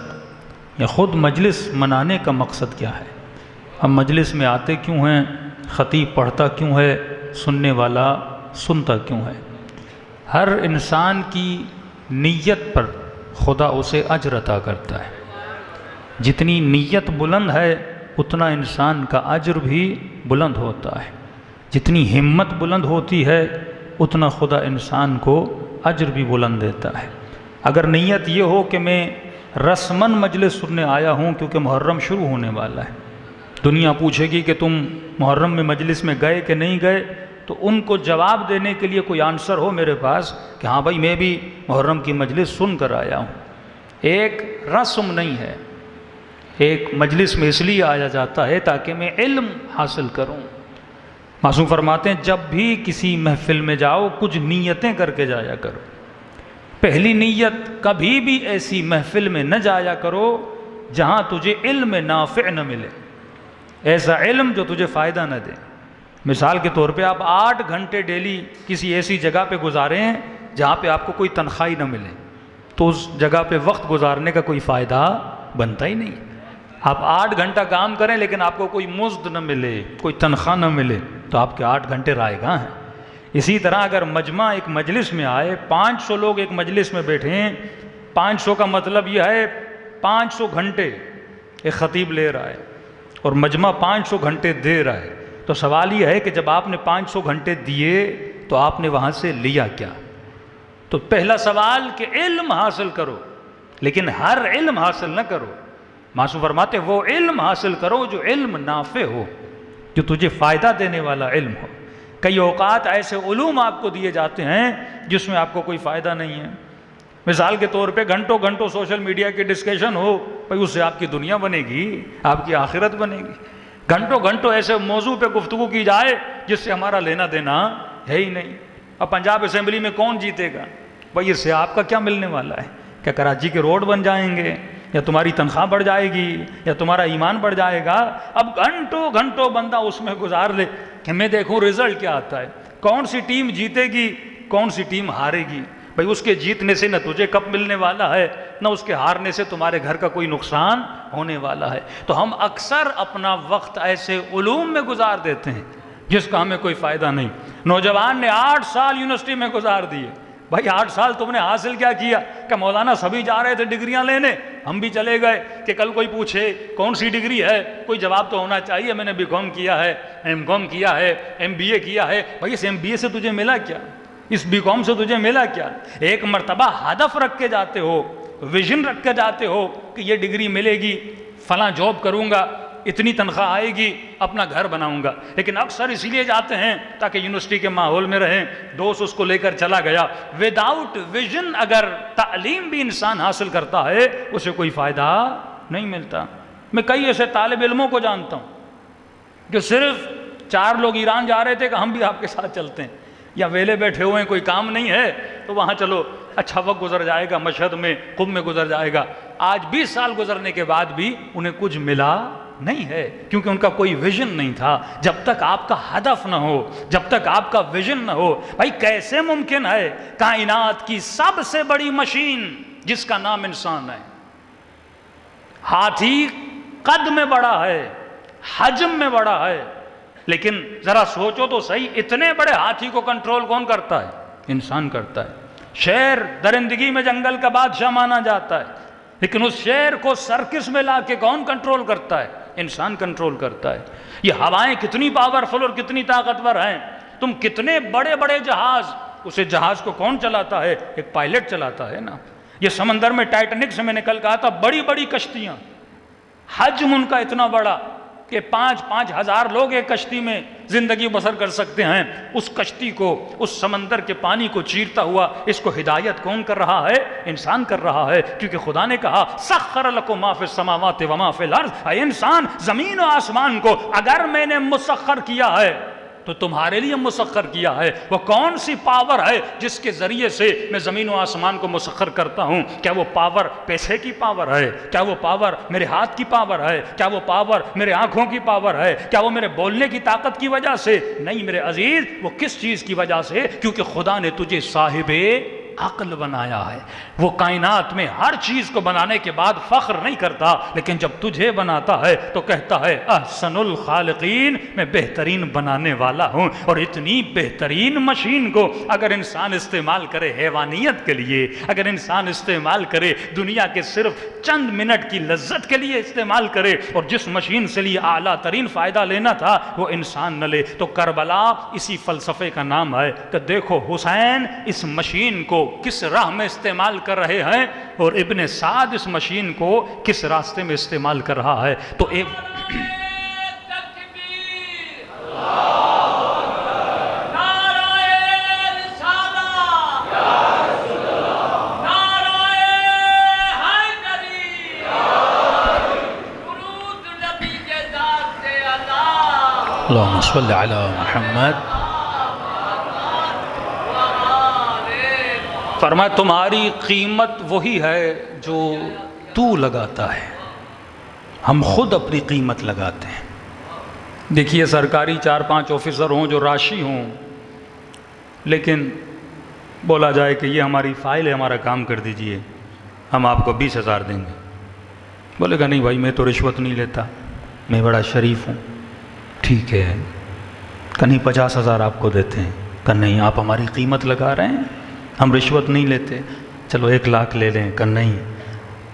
یا خود مجلس منانے کا مقصد کیا ہے؟ ہم مجلس میں آتے کیوں ہیں؟ خطیب پڑھتا کیوں ہے؟ سننے والا سنتا کیوں ہے؟ ہر انسان کی نیت پر خدا اسے اجر عطا کرتا ہے۔ جتنی نیت بلند ہے اتنا انسان کا اجر بھی بلند ہوتا ہے، جتنی ہمت بلند ہوتی ہے اتنا خدا انسان کو اجر بھی بلند دیتا ہے۔ اگر نیت یہ ہو کہ میں رسماً مجلس سننے آیا ہوں کیونکہ محرم شروع ہونے والا ہے، دنیا پوچھے گی کہ تم محرم میں مجلس میں گئے کہ نہیں گئے، تو ان کو جواب دینے کے لیے کوئی آنسر ہو میرے پاس کہ ہاں بھائی میں بھی محرم کی مجلس سن کر آیا ہوں۔ ایک رسم نہیں ہے، ایک مجلس میں اس لیے آیا جاتا ہے تاکہ میں علم حاصل کروں۔ معصوم فرماتے ہیں جب بھی کسی محفل میں جاؤ کچھ نیتیں کر کے جایا کرو۔ پہلی نیت، کبھی بھی ایسی محفل میں نہ جایا کرو جہاں تجھے علم نافع نہ ملے، ایسا علم جو تجھے فائدہ نہ دے۔ مثال کے طور پہ آپ 8 گھنٹے ڈیلی کسی ایسی جگہ پہ گزارے ہیں جہاں پہ آپ کو کوئی تنخواہ نہ ملے، تو اس جگہ پہ وقت گزارنے کا کوئی فائدہ بنتا ہی نہیں۔ آپ 8 گھنٹہ کام کریں لیکن آپ کو کوئی مزد نہ ملے، کوئی تنخواہ نہ ملے، تو آپ کے 8 گھنٹے رائے گاں ہیں۔ اسی طرح اگر مجمع ایک مجلس میں آئے، 500 لوگ ایک مجلس میں بیٹھے ہیں، 500 کا مطلب یہ ہے 500 گھنٹے ایک خطیب لے رہا ہے اور مجمع 500 گھنٹے دے رہا ہے، تو سوال یہ ہے کہ جب آپ نے 500 گھنٹے دیے تو آپ نے وہاں سے لیا کیا؟ تو پہلا سوال کہ علم حاصل کرو، لیکن ہر علم حاصل نہ کرو۔ معصوم فرماتے وہ علم حاصل کرو جو علم نافع ہو، جو تجھے فائدہ دینے والا علم ہو۔ کئی اوقات ایسے علوم آپ کو دیے جاتے ہیں جس میں آپ کو کوئی فائدہ نہیں ہے۔ مثال کے طور پہ گھنٹوں گھنٹوں سوشل میڈیا کی ڈسکشن ہو، بھائی اس سے آپ کی دنیا بنے گی، آپ کی آخرت بنے گی۔ گھنٹوں گھنٹوں ایسے موضوع پہ گفتگو کی جائے جس سے ہمارا لینا دینا ہے ہی نہیں۔ اب پنجاب اسمبلی میں کون جیتے گا؟ بھائی اس سے آپ کا کیا ملنے والا ہے؟ کیا کراچی کے روڈ بن جائیں گے، یا تمہاری تنخواہ بڑھ جائے گی، یا تمہارا ایمان بڑھ جائے گا؟ اب گھنٹوں گھنٹوں بندہ اس میں گزار لے کہ میں دیکھوں رزلٹ کیا آتا ہے، کون سی ٹیم جیتے گی، کون سی ٹیم ہارے گی۔ بھائی اس کے جیتنے سے نہ تجھے کپ ملنے والا ہے، نہ اس کے ہارنے سے تمہارے گھر کا کوئی نقصان ہونے والا ہے۔ تو ہم اکثر اپنا وقت ایسے علوم میں گزار دیتے ہیں جس کا ہمیں کوئی فائدہ نہیں۔ نوجوان نے 8 سال یونیورسٹی میں گزار دیے، بھائی 8 سال تم نے حاصل کیا کیا؟ کہ مولانا سبھی جا رہے تھے ڈگریاں لینے، ہم بھی چلے گئے، کہ کل کوئی پوچھے کون سی ڈگری ہے، کوئی جواب تو ہونا چاہیے، میں نے بی کام کیا ہے، ایم کام کیا ہے، ایم بی اے کیا ہے۔ بھائی اس ایم بی اے سے تجھے ملا کیا؟ اس بی کام سے تجھے ملا کیا؟ ایک مرتبہ ہدف رکھ کے جاتے ہو، ویژن رکھ کے جاتے ہو کہ یہ ڈگری ملے گی، فلاں جاب کروں گا، اتنی تنخواہ آئے گی، اپنا گھر بناؤں گا۔ لیکن اکثر اسی لیے جاتے ہیں تاکہ یونیورسٹی کے ماحول میں رہیں، دوست اس کو لے کر چلا گیا۔ وداؤٹ ویژن اگر تعلیم بھی انسان حاصل کرتا ہے اسے کوئی فائدہ نہیں ملتا۔ میں کئی ایسے طالب علموں کو جانتا ہوں جو صرف 4 لوگ ایران جا رہے تھے کہ ہم بھی آپ کے ساتھ چلتے ہیں، یا ویلے بیٹھے ہوئے ہیں، کوئی کام نہیں ہے تو وہاں چلو، اچھا وقت گزر جائے گا، مشہد میں، قم میں گزر جائے گا۔ آج 20 سال گزرنے کے بعد بھی انہیں کچھ ملا نہیں ہے، کیونکہ ان کا کوئی ویژن نہیں تھا۔ جب تک آپ کا ہدف نہ ہو، جب تک آپ کا ویژن نہ ہو، بھائی کیسے ممکن ہے کائنات کی سب سے بڑی مشین جس کا نام انسان ہے، ہاتھی قد میں بڑا ہے، حجم میں بڑا ہے، لیکن ذرا سوچو تو صحیح، اتنے بڑے ہاتھی کو کنٹرول کون کرتا ہے؟ انسان کرتا ہے۔ شیر درندگی میں جنگل کا بادشاہ مانا جاتا ہے، لیکن اس شیر کو سرکس میں لا کے کون کنٹرول کرتا ہے؟ انسان کنٹرول کرتا ہے۔ یہ ہوائیں کتنی پاورفل اور کتنی طاقتور ہیں، تم کتنے بڑے بڑے جہاز، اسے جہاز کو کون چلاتا ہے؟ ایک پائلٹ چلاتا ہے نا۔ یہ سمندر میں ٹائٹینک سے میں نے کل کہا تھا، بڑی بڑی کشتیاں، حجم ان کا اتنا بڑا کہ 5-5 ہزار لوگ ایک کشتی میں زندگی بسر کر سکتے ہیں۔ اس کشتی کو، اس سمندر کے پانی کو چیرتا ہوا، اس کو ہدایت کون کر رہا ہے؟ انسان کر رہا ہے، کیونکہ خدا نے کہا سخر لکم ما فی السماوات و ما فی الارض۔ اے انسان، زمین و آسمان کو اگر میں نے مسخر کیا ہے تو تمہارے لیے مسخر کیا ہے۔ وہ کون سی پاور ہے جس کے ذریعے سے میں زمین و آسمان کو مسخر کرتا ہوں؟ کیا وہ پاور پیسے کی پاور ہے؟ کیا وہ پاور میرے ہاتھ کی پاور ہے؟ کیا وہ پاور میرے آنکھوں کی پاور ہے؟ کیا وہ میرے بولنے کی طاقت کی وجہ سے؟ نہیں میرے عزیز، وہ کس چیز کی وجہ سے؟ کیونکہ خدا نے تجھے صاحب عقل بنایا ہے۔ وہ کائنات میں ہر چیز کو بنانے کے بعد فخر نہیں کرتا، لیکن جب تجھے بناتا ہے تو کہتا ہے احسن الخالقین، میں بہترین بنانے والا ہوں۔ اور اتنی بہترین مشین کو اگر انسان استعمال کرے حیوانیت کے لیے، اگر انسان استعمال کرے دنیا کے صرف چند منٹ کی لذت کے لیے استعمال کرے، اور جس مشین سے لیے اعلیٰ ترین فائدہ لینا تھا وہ انسان نہ لے، تو کربلا اسی فلسفے کا نام ہے کہ دیکھو حسین اس مشین کو کس راہ میں استعمال کر رہے ہیں، اور ابن سعد اس مشین کو کس راستے میں استعمال کر رہا ہے۔ تو ایک اللہم صلی علی محمد۔ فرمایا تمہاری قیمت وہی ہے جو تو لگاتا ہے، ہم خود اپنی قیمت لگاتے ہیں۔ دیکھیے سرکاری 4-5 آفیسر ہوں جو راشی ہوں، لیکن بولا جائے کہ یہ ہماری فائل ہے، ہمارا کام کر دیجئے، ہم آپ کو 20,000 دیں گے۔ بولے گا نہیں بھائی میں تو رشوت نہیں لیتا، میں بڑا شریف ہوں۔ ٹھیک ہے کہ نہیں 50,000 آپ کو دیتے ہیں، کہ نہیں آپ ہماری قیمت لگا رہے ہیں، ہم رشوت نہیں لیتے، چلو 1 لاکھ لے لیں، کہ نہیں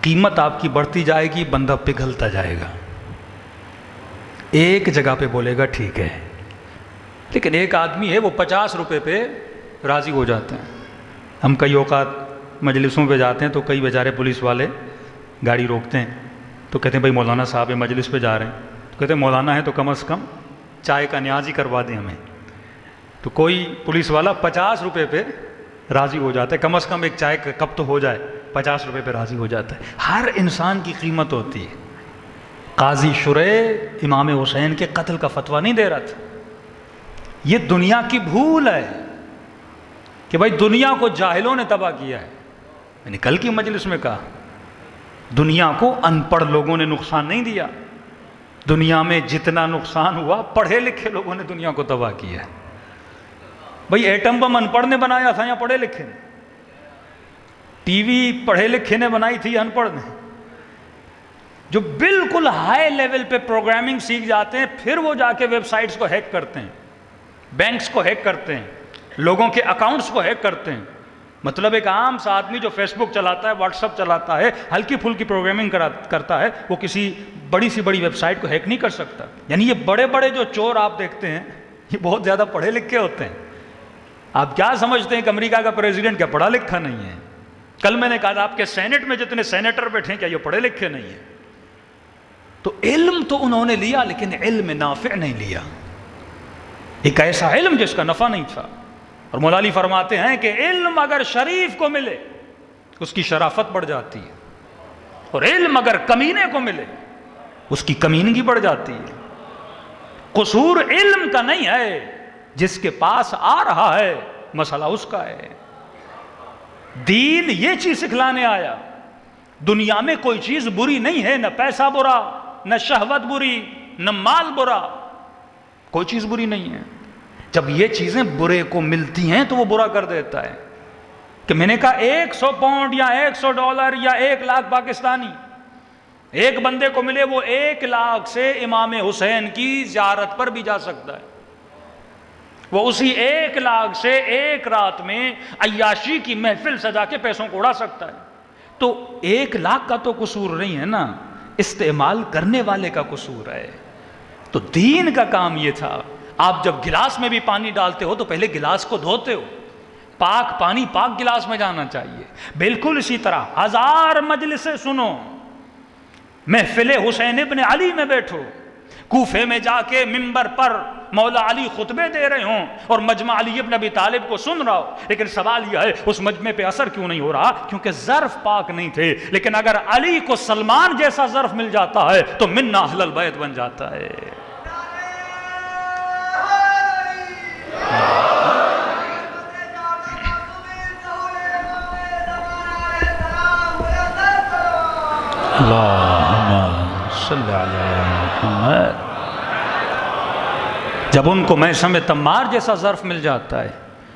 قیمت آپ کی بڑھتی جائے گی، بندہ پگھلتا جائے گا۔ ایک جگہ پہ بولے گا ٹھیک ہے، لیکن ایک آدمی ہے وہ 50 روپے پہ راضی ہو جاتے ہیں۔ ہم کئی اوقات مجلسوں پہ جاتے ہیں تو کئی بیچارے پولیس والے گاڑی روکتے ہیں تو کہتے ہیں بھائی مولانا صاحب مجلس پہ جا رہے ہیں، تو کہتے ہیں مولانا ہے تو کم از کم چائے کا نیاز ہی کروا دیں ہمیں۔ تو کوئی پولیس والا 50 روپے پہ راضی ہو جاتا ہے، کم از کم ایک چائے کا کپ تو ہو جائے، 50 روپے پہ راضی ہو جاتا ہے۔ ہر انسان کی قیمت ہوتی ہے۔ قاضی شریح امام حسین کے قتل کا فتویٰ نہیں دے رہا تھا۔ یہ دنیا کی بھول ہے کہ بھائی دنیا کو جاہلوں نے تباہ کیا ہے۔ میں نے کل کی مجلس میں کہا دنیا کو ان پڑھ لوگوں نے نقصان نہیں دیا، دنیا میں جتنا نقصان ہوا پڑھے لکھے لوگوں نے دنیا کو تباہ کیا ہے۔ بھئی ایٹم بم ان پڑھ نے بنایا تھا یا پڑھے لکھے نے؟ ٹی وی پڑھے لکھے نے بنائی تھی یا ان پڑھ نے؟ جو بالکل ہائی لیول پہ پروگرامنگ سیکھ جاتے ہیں پھر وہ جا کے ویب سائٹس کو ہیک کرتے ہیں، بینکس کو ہیک کرتے ہیں، لوگوں کے اکاؤنٹس کو ہیک کرتے ہیں۔ مطلب ایک عام سا آدمی جو فیس بک چلاتا ہے، واٹس ایپ چلاتا ہے، ہلکی پھلکی پروگرامنگ کرتا ہے، وہ کسی بڑی سی بڑی ویب سائٹ کو ہیک نہیں کر سکتا۔ یعنی یہ بڑے بڑے جو چور آپ دیکھتے ہیں یہ بہت زیادہ پڑھے لکھے ہوتے ہیں۔ آپ کیا سمجھتے ہیں کہ امریکہ کا پریزیڈنٹ کیا پڑھا لکھا نہیں ہے؟ کل میں نے کہا آپ کے سینٹ میں جتنے سینیٹر بیٹھے ہیں کیا یہ پڑھے لکھے نہیں ہیں؟ تو علم تو انہوں نے لیا لیکن علم نافع نہیں لیا، ایک ایسا علم جس کا نفع نہیں تھا۔ اور مولا علی فرماتے ہیں کہ علم اگر شریف کو ملے اس کی شرافت بڑھ جاتی ہے، اور علم اگر کمینے کو ملے اس کی کمینگی بڑھ جاتی ہے۔ قصور علم کا نہیں ہے، جس کے پاس آ رہا ہے مسئلہ اس کا ہے۔ دین یہ چیز سکھلانے آیا، دنیا میں کوئی چیز بری نہیں ہے، نہ پیسہ برا، نہ شہوت بری، نہ مال برا، کوئی چیز بری نہیں ہے۔ جب یہ چیزیں برے کو ملتی ہیں تو وہ برا کر دیتا ہے۔ کہ میں نے کہا 100 پاؤنڈ یا 100 ڈالر یا 1 لاکھ پاکستانی ایک بندے کو ملے، وہ 1 لاکھ سے امام حسین کی زیارت پر بھی جا سکتا ہے، وہ اسی 1 لاکھ سے ایک رات میں عیاشی کی محفل سجا کے پیسوں کو اڑا سکتا ہے۔ تو 1 لاکھ کا تو قصور نہیں ہے نا، استعمال کرنے والے کا قصور ہے۔ تو دین کا کام یہ تھا، آپ جب گلاس میں بھی پانی ڈالتے ہو تو پہلے گلاس کو دھوتے ہو، پاک پانی پاک گلاس میں جانا چاہیے۔ بالکل اسی طرح 1000 مجلسیں سنو، محفل حسین ابن علی میں بیٹھو، کوفے میں جا کے منبر پر مولا علی خطبے دے رہے ہوں اور مجمع علی ابن ابی طالب کو سن رہا ہو، لیکن سوال یہ ہے اس مجمع پہ اثر کیوں نہیں ہو رہا؟ کیونکہ ظرف پاک نہیں تھے۔ لیکن اگر علی کو سلمان جیسا ظرف مل جاتا ہے تو منا اہل البیت بن جاتا ہے۔ اللہم صلی علی محمد۔ جب ان کو میثم تمار جیسا ظرف مل جاتا ہے،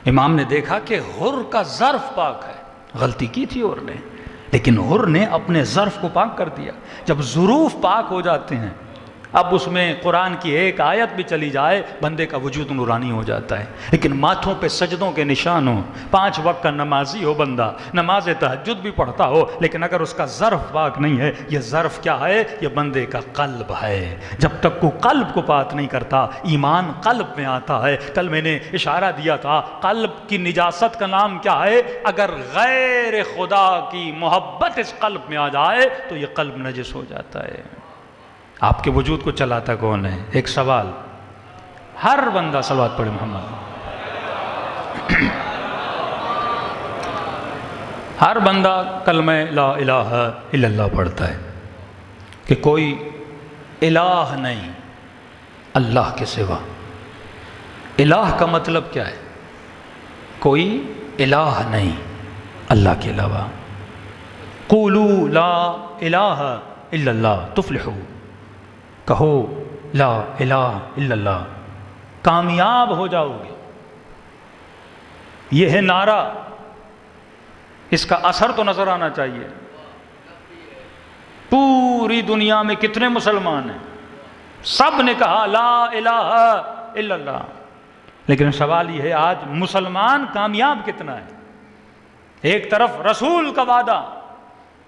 امام نے دیکھا کہ حر کا ظرف پاک ہے، غلطی کی تھی حر نے، لیکن حر نے اپنے ظرف کو پاک کر دیا۔ جب ظروف پاک ہو جاتے ہیں، اب اس میں قرآن کی ایک آیت بھی چلی جائے بندے کا وجود نورانی ہو جاتا ہے۔ لیکن ماتھوں پہ سجدوں کے نشان ہوں، 5 وقت کا نمازی ہو بندہ، نماز تہجد بھی پڑھتا ہو، لیکن اگر اس کا ظرف پاک نہیں ہے، یہ ظرف کیا ہے؟ یہ بندے کا قلب ہے۔ جب تک کو قلب کو پاک نہیں کرتا، ایمان قلب میں آتا ہے۔ کل میں نے اشارہ دیا تھا، قلب کی نجاست کا نام کیا ہے؟ اگر غیر خدا کی محبت اس قلب میں آ جائے تو یہ قلب نجس ہو جاتا ہے۔ آپ کے وجود کو چلاتا کون ہے؟ ایک سوال، ہر بندہ صلوات پڑھے محمد، ہر بندہ کلمہ لا الہ الا اللہ پڑھتا ہے کہ کوئی الہ نہیں اللہ کے سوا۔ الہ کا مطلب کیا ہے؟ کوئی الہ نہیں اللہ کے علاوہ۔ قولوا لا الہ الا اللہ تفلحوا، کہو لا الہ الا اللہ، کامیاب ہو جاؤ گے۔ یہ ہے نعرہ، اس کا اثر تو نظر آنا چاہیے۔ پوری دنیا میں کتنے مسلمان ہیں؟ سب نے کہا لا الہ الا اللہ، لیکن سوال یہ ہے آج مسلمان کامیاب کتنا ہے؟ ایک طرف رسول کا وعدہ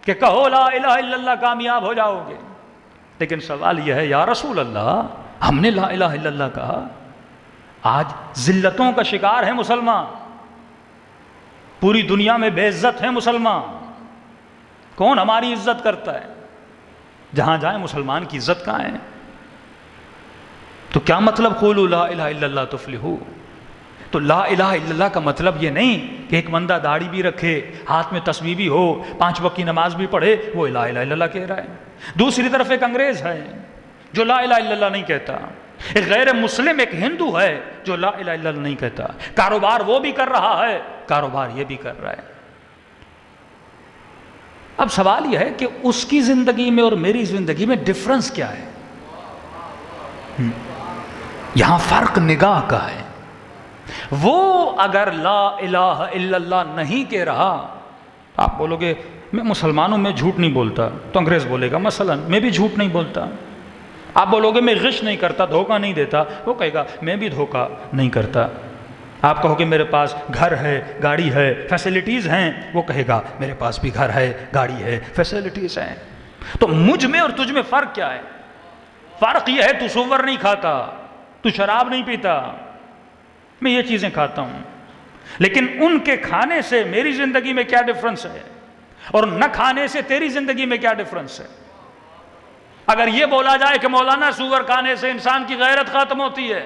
کہ کہو لا الہ الا اللہ کامیاب ہو جاؤ گے، لیکن سوال یہ ہے یا رسول اللہ ہم نے لا الہ الا اللہ کہا، آج ذلتوں کا شکار ہے مسلمان، پوری دنیا میں بے عزت ہے مسلمان۔ کون ہماری عزت کرتا ہے؟ جہاں جائیں مسلمان کی عزت کہاں ہے؟ تو کیا مطلب قولوا لا الہ الا اللہ تفلحوا؟ تو لا الہ الا اللہ کا مطلب یہ نہیں کہ ایک بندہ داڑھی بھی رکھے، ہاتھ میں تسبیح بھی ہو، 5 وقت کی نماز بھی پڑھے، وہ لا الہ الا اللہ کہہ رہا ہے۔ دوسری طرف ایک انگریز ہے جو لا الہ الا اللہ نہیں کہتا، ایک غیر مسلم ایک ہندو ہے جو لا الہ الا اللہ نہیں کہتا، کاروبار وہ بھی کر رہا ہے، کاروبار یہ بھی کر رہا ہے۔ اب سوال یہ ہے کہ اس کی زندگی میں اور میری زندگی میں ڈفرنس کیا ہے؟ یہاں فرق نگاہ کا ہے۔ وہ اگر لا الہ الا اللہ نہیں کہہ رہا، آپ بولو گے میں مسلمانوں میں جھوٹ نہیں بولتا، تو انگریز بولے گا مثلا میں بھی جھوٹ نہیں بولتا۔ آپ بولو گے میں غش نہیں کرتا، دھوکہ نہیں دیتا، وہ کہے گا میں بھی دھوکہ نہیں کرتا۔ آپ کہو کہ میرے پاس گھر ہے، گاڑی ہے، فیسلٹیز ہیں، وہ کہے گا میرے پاس بھی گھر ہے، گاڑی ہے، فیسلٹیز ہیں۔ تو مجھ میں اور تجھ میں فرق کیا ہے؟ فرق یہ ہے تو سور نہیں کھاتا، تو شراب نہیں پیتا، میں یہ چیزیں کھاتا ہوں، لیکن ان کے کھانے سے میری زندگی میں کیا ڈفرنس ہے اور نہ کھانے سے تیری زندگی میں کیا ڈفرنس ہے؟ اگر یہ بولا جائے کہ مولانا سور کھانے سے انسان کی غیرت ختم ہوتی ہے،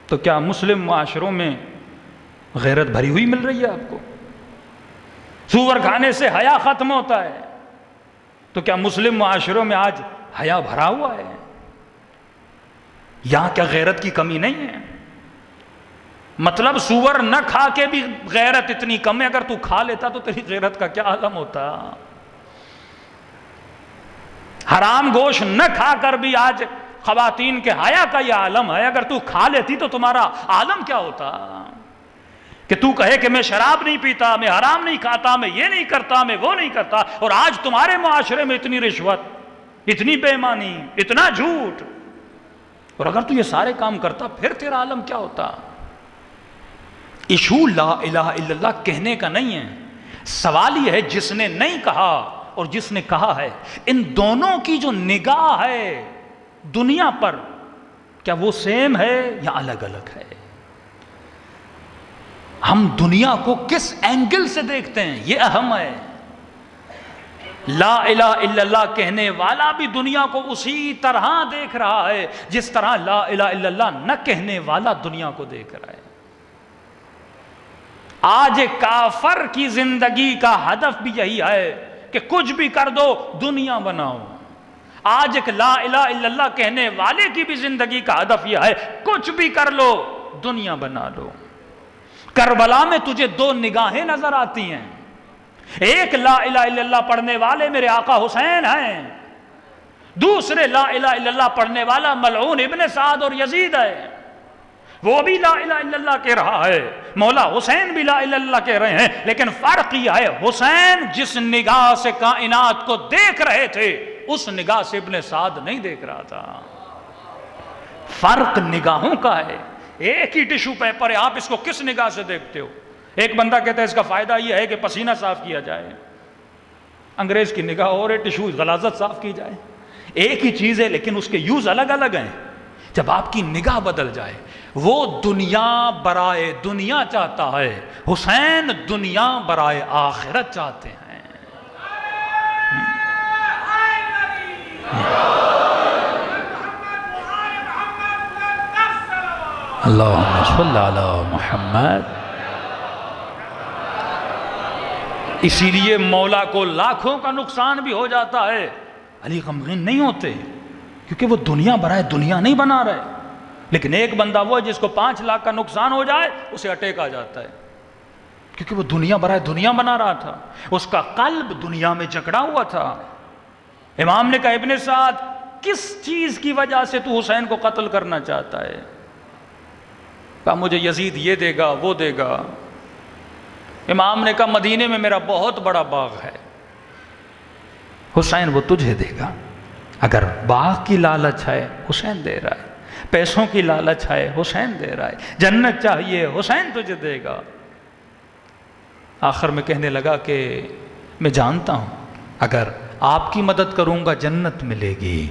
تو کیا مسلم معاشروں میں غیرت بھری ہوئی مل رہی ہے آپ کو؟ سور کھانے سے حیا ختم ہوتا ہے، تو کیا مسلم معاشروں میں آج حیا بھرا ہوا ہے؟ یہاں کیا غیرت کی کمی نہیں ہے؟ مطلب سور نہ کھا کے بھی غیرت اتنی کم ہے، اگر تو کھا لیتا تو تیری غیرت کا کیا عالم ہوتا؟ حرام گوشت نہ کھا کر بھی آج خواتین کے حیا کا یہ عالم ہے، اگر تو کھا لیتی تو تمہارا عالم کیا ہوتا؟ کہ تو کہے کہ میں شراب نہیں پیتا، میں حرام نہیں کھاتا، میں یہ نہیں کرتا، میں وہ نہیں کرتا، اور آج تمہارے معاشرے میں اتنی رشوت، اتنی بے ایمانی، اتنا جھوٹ، اور اگر تو یہ سارے کام کرتا پھر تیرا عالم کیا ہوتا؟ ایشو لا الہ الا اللہ کہنے کا نہیں ہے، سوال یہ ہے جس نے نہیں کہا اور جس نے کہا ہے، ان دونوں کی جو نگاہ ہے دنیا پر، کیا وہ سیم ہے یا الگ الگ ہے؟ ہم دنیا کو کس اینگل سے دیکھتے ہیں یہ اہم ہے۔ لا الہ الا اللہ کہنے والا بھی دنیا کو اسی طرح دیکھ رہا ہے جس طرح لا الہ الا اللہ نہ کہنے والا دنیا کو دیکھ رہا ہے۔ آج کافر کی زندگی کا ہدف بھی یہی ہے کہ کچھ بھی کر دو دنیا بناؤ۔ آج ایک لا الہ الا اللہ کہنے والے کی بھی زندگی کا ہدف یہ ہے کچھ بھی کر لو دنیا بنا لو۔ کربلا میں تجھے دو نگاہیں نظر آتی ہیں، ایک لا الہ الا اللہ پڑھنے والے میرے آقا حسین ہیں، دوسرے لا الہ الا اللہ پڑھنے والا ملعون ابن سعد اور یزید ہے، وہ بھی لا الہ الا اللہ کہہ رہا ہے، مولا حسین بھی لا الہ الا اللہ کہہ رہے ہیں، لیکن فرق یہ ہے حسین جس نگاہ سے کائنات کو دیکھ رہے تھے اس نگاہ سے ابن سعد نہیں دیکھ رہا تھا۔ فرق نگاہوں کا ہے، ایک ہی ٹیشو پیپر ہے، آپ اس کو کس نگاہ سے دیکھتے ہو؟ ایک بندہ کہتا ہے اس کا فائدہ یہ ہے کہ پسینہ صاف کیا جائے، انگریز کی نگاہ اور ٹیشو غلاظت صاف کی جائے، ایک ہی چیز ہے لیکن اس کے یوز الگ الگ ہیں۔ جب آپ کی نگاہ بدل جائے، وہ دنیا برائے دنیا چاہتا ہے، حسین دنیا برائے آخرت چاہتے ہیں۔ اللہم صل علی محمد۔ اسی لیے مولا کو لاکھوں کا نقصان بھی ہو جاتا ہے، علی غمگین نہیں ہوتے، کیونکہ وہ دنیا برائے دنیا نہیں بنا رہے۔ لیکن ایک بندہ وہ ہے جس کو 5 لاکھ کا نقصان ہو جائے اسے اٹیک آ جاتا ہے، کیونکہ وہ دنیا برائے دنیا بنا رہا تھا، اس کا قلب دنیا میں جکڑا ہوا تھا۔ امام نے کہا ابن سعد کس چیز کی وجہ سے تو حسین کو قتل کرنا چاہتا ہے؟ کہا مجھے یزید یہ دے گا وہ دے گا۔ امام نے کہا مدینے میں میرا بہت بڑا باغ ہے، حسین وہ تجھے دے گا۔ اگر باغ کی لالچ ہے حسین دے رہا ہے، پیسوں کی لالچ ہے حسین دے رہا ہے، جنت چاہیے حسین تجھے دے گا۔ آخر میں کہنے لگا کہ میں جانتا ہوں اگر آپ کی مدد کروں گا جنت ملے گی،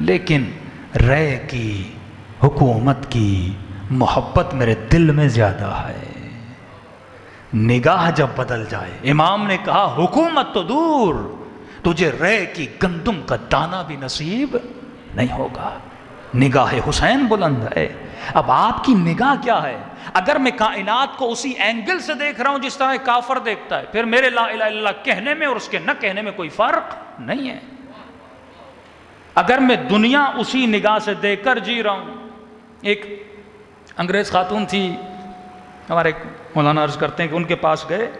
لیکن رے کی حکومت کی محبت میرے دل میں زیادہ ہے۔ نگاہ جب بدل جائے، امام نے کہا حکومت تو دور، تجھے رے کی گندم کا دانہ بھی نصیب نہیں ہوگا۔ نگاہ حسین بلند ہے۔ اب آپ کی نگاہ کیا ہے؟ اگر میں کائنات کو اسی اینگل سے دیکھ رہا ہوں جس طرح کافر دیکھتا ہے، پھر میرے لا الہ الا اللہ کہنے میں اور اس کے نہ کہنے میں کوئی فرق نہیں ہے۔ اگر میں دنیا اسی نگاہ سے دیکھ کر جی رہا ہوں، ایک انگریز خاتون تھی، ہمارے مولانا عرض کرتے ہیں کہ ان کے پاس گئے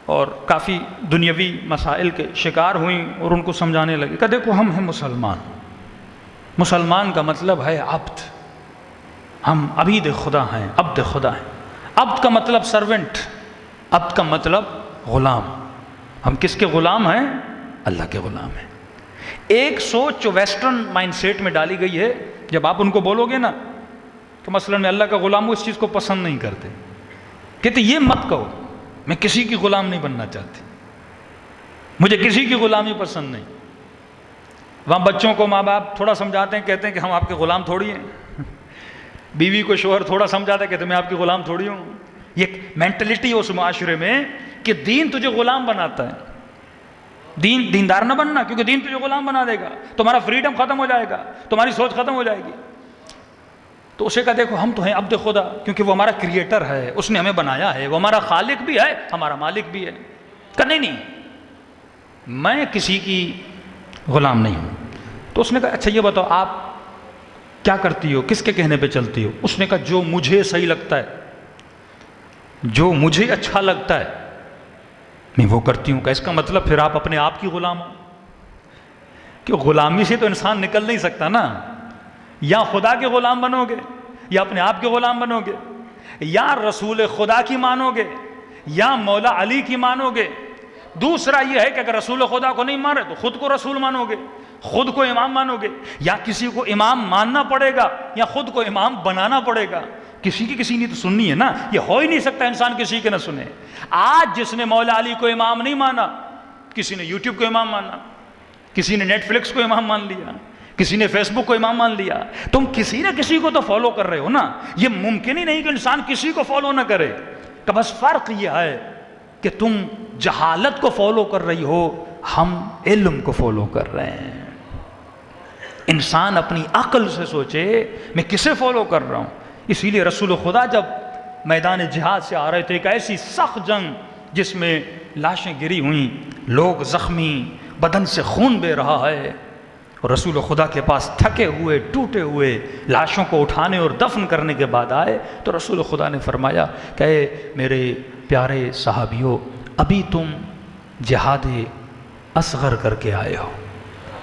اور کافی دنیاوی مسائل کے شکار ہوئیں اور ان کو سمجھانے لگے کہ دیکھو ہم ہیں مسلمان، مسلمان کا مطلب ہے عبد، ہم عبید خدا ہیں، عبد خدا ہیں۔ عبد کا مطلب سرونٹ، عبد کا مطلب غلام۔ ہم کس کے غلام ہیں؟ اللہ کے غلام ہیں۔ ایک سوچ جو ویسٹرن مائنڈ سیٹ میں ڈالی گئی ہے، جب آپ ان کو بولو گے نا کہ مثلا میں اللہ کا غلام ہوں، اس چیز کو پسند نہیں کرتے، کہتے یہ مت کہو، میں کسی کی غلام نہیں بننا چاہتی، مجھے کسی کی غلامی پسند نہیں۔ وہاں بچوں کو ماں باپ تھوڑا سمجھاتے ہیں، کہتے ہیں کہ ہم آپ کے غلام تھوڑی ہیں، بیوی کو شوہر تھوڑا سمجھاتا ہے، کہتے ہیں میں آپ کی غلام تھوڑی ہوں۔ یہ مینٹلٹی ہے اس معاشرے میں کہ دین تجھے غلام بناتا ہے، دیندار نہ بننا، کیونکہ دین تجھے غلام بنا دے گا، تمہارا فریڈم ختم ہو جائے گا، تمہاری سوچ ختم ہو جائے گی۔ تو اسے کہا دیکھو ہم تو ہیں عبد خدا، کیونکہ وہ ہمارا کریٹر ہے، اس نے ہمیں بنایا ہے، وہ ہمارا خالق بھی ہے، ہمارا مالک بھی ہے۔ کہا نہیں میں کسی کی غلام نہیں ہوں۔ تو اس نے کہا اچھا یہ بتاؤ آپ کیا کرتی ہو، کس کے کہنے پہ چلتی ہو؟ اس نے کہا جو مجھے صحیح لگتا ہے، جو مجھے اچھا لگتا ہے میں وہ کرتی ہوں۔ کہ اس کا مطلب پھر آپ اپنے آپ کی غلام ہو؟ کہ غلامی سے تو انسان نکل نہیں سکتا نا، یا خدا کے غلام بنو گے، یا اپنے آپ کے غلام بنو گے، یا رسول خدا کی مانو گے، یا مولا علی کی مانو گے۔ دوسرا یہ ہے کہ اگر رسول خدا کو نہیں مان رہے تو خود کو رسول مانو گے، خود کو امام مانو گے، یا کسی کو امام ماننا پڑے گا یا خود کو امام بنانا پڑے گا۔ کسی کی کسی نے تو سننی ہے نا، یہ ہو ہی نہیں سکتا انسان کسی کے نہ سنے۔ آج جس نے مولا علی کو امام نہیں مانا، کسی نے یوٹیوب کو امام مانا، کسی نے نیٹ فلکس کو امام مان لیا، کسی نے فیس بک کو امام مان لیا۔ تم کسی نہ کسی کو تو فالو کر رہے ہو نا، یہ ممکن ہی نہیں کہ انسان کسی کو فالو نہ کرے۔ تو بس فرق یہ ہے کہ تم جہالت کو فالو کر رہی ہو، ہم علم کو فالو کر رہے ہیں۔ انسان اپنی عقل سے سوچے میں کسے فالو کر رہا ہوں۔ اسی لیے رسول خدا جب میدان جہاد سے آ رہے تھے، ایک ایسی سخت جنگ جس میں لاشیں گری ہوئیں، لوگ زخمی، بدن سے خون بہہ رہا ہے، اور رسول خدا کے پاس تھکے ہوئے ٹوٹے ہوئے لاشوں کو اٹھانے اور دفن کرنے کے بعد آئے تو رسول خدا نے فرمایا کہ اے میرے پیارے صحابیوں، ابھی تم جہاد اصغر کر کے آئے ہو۔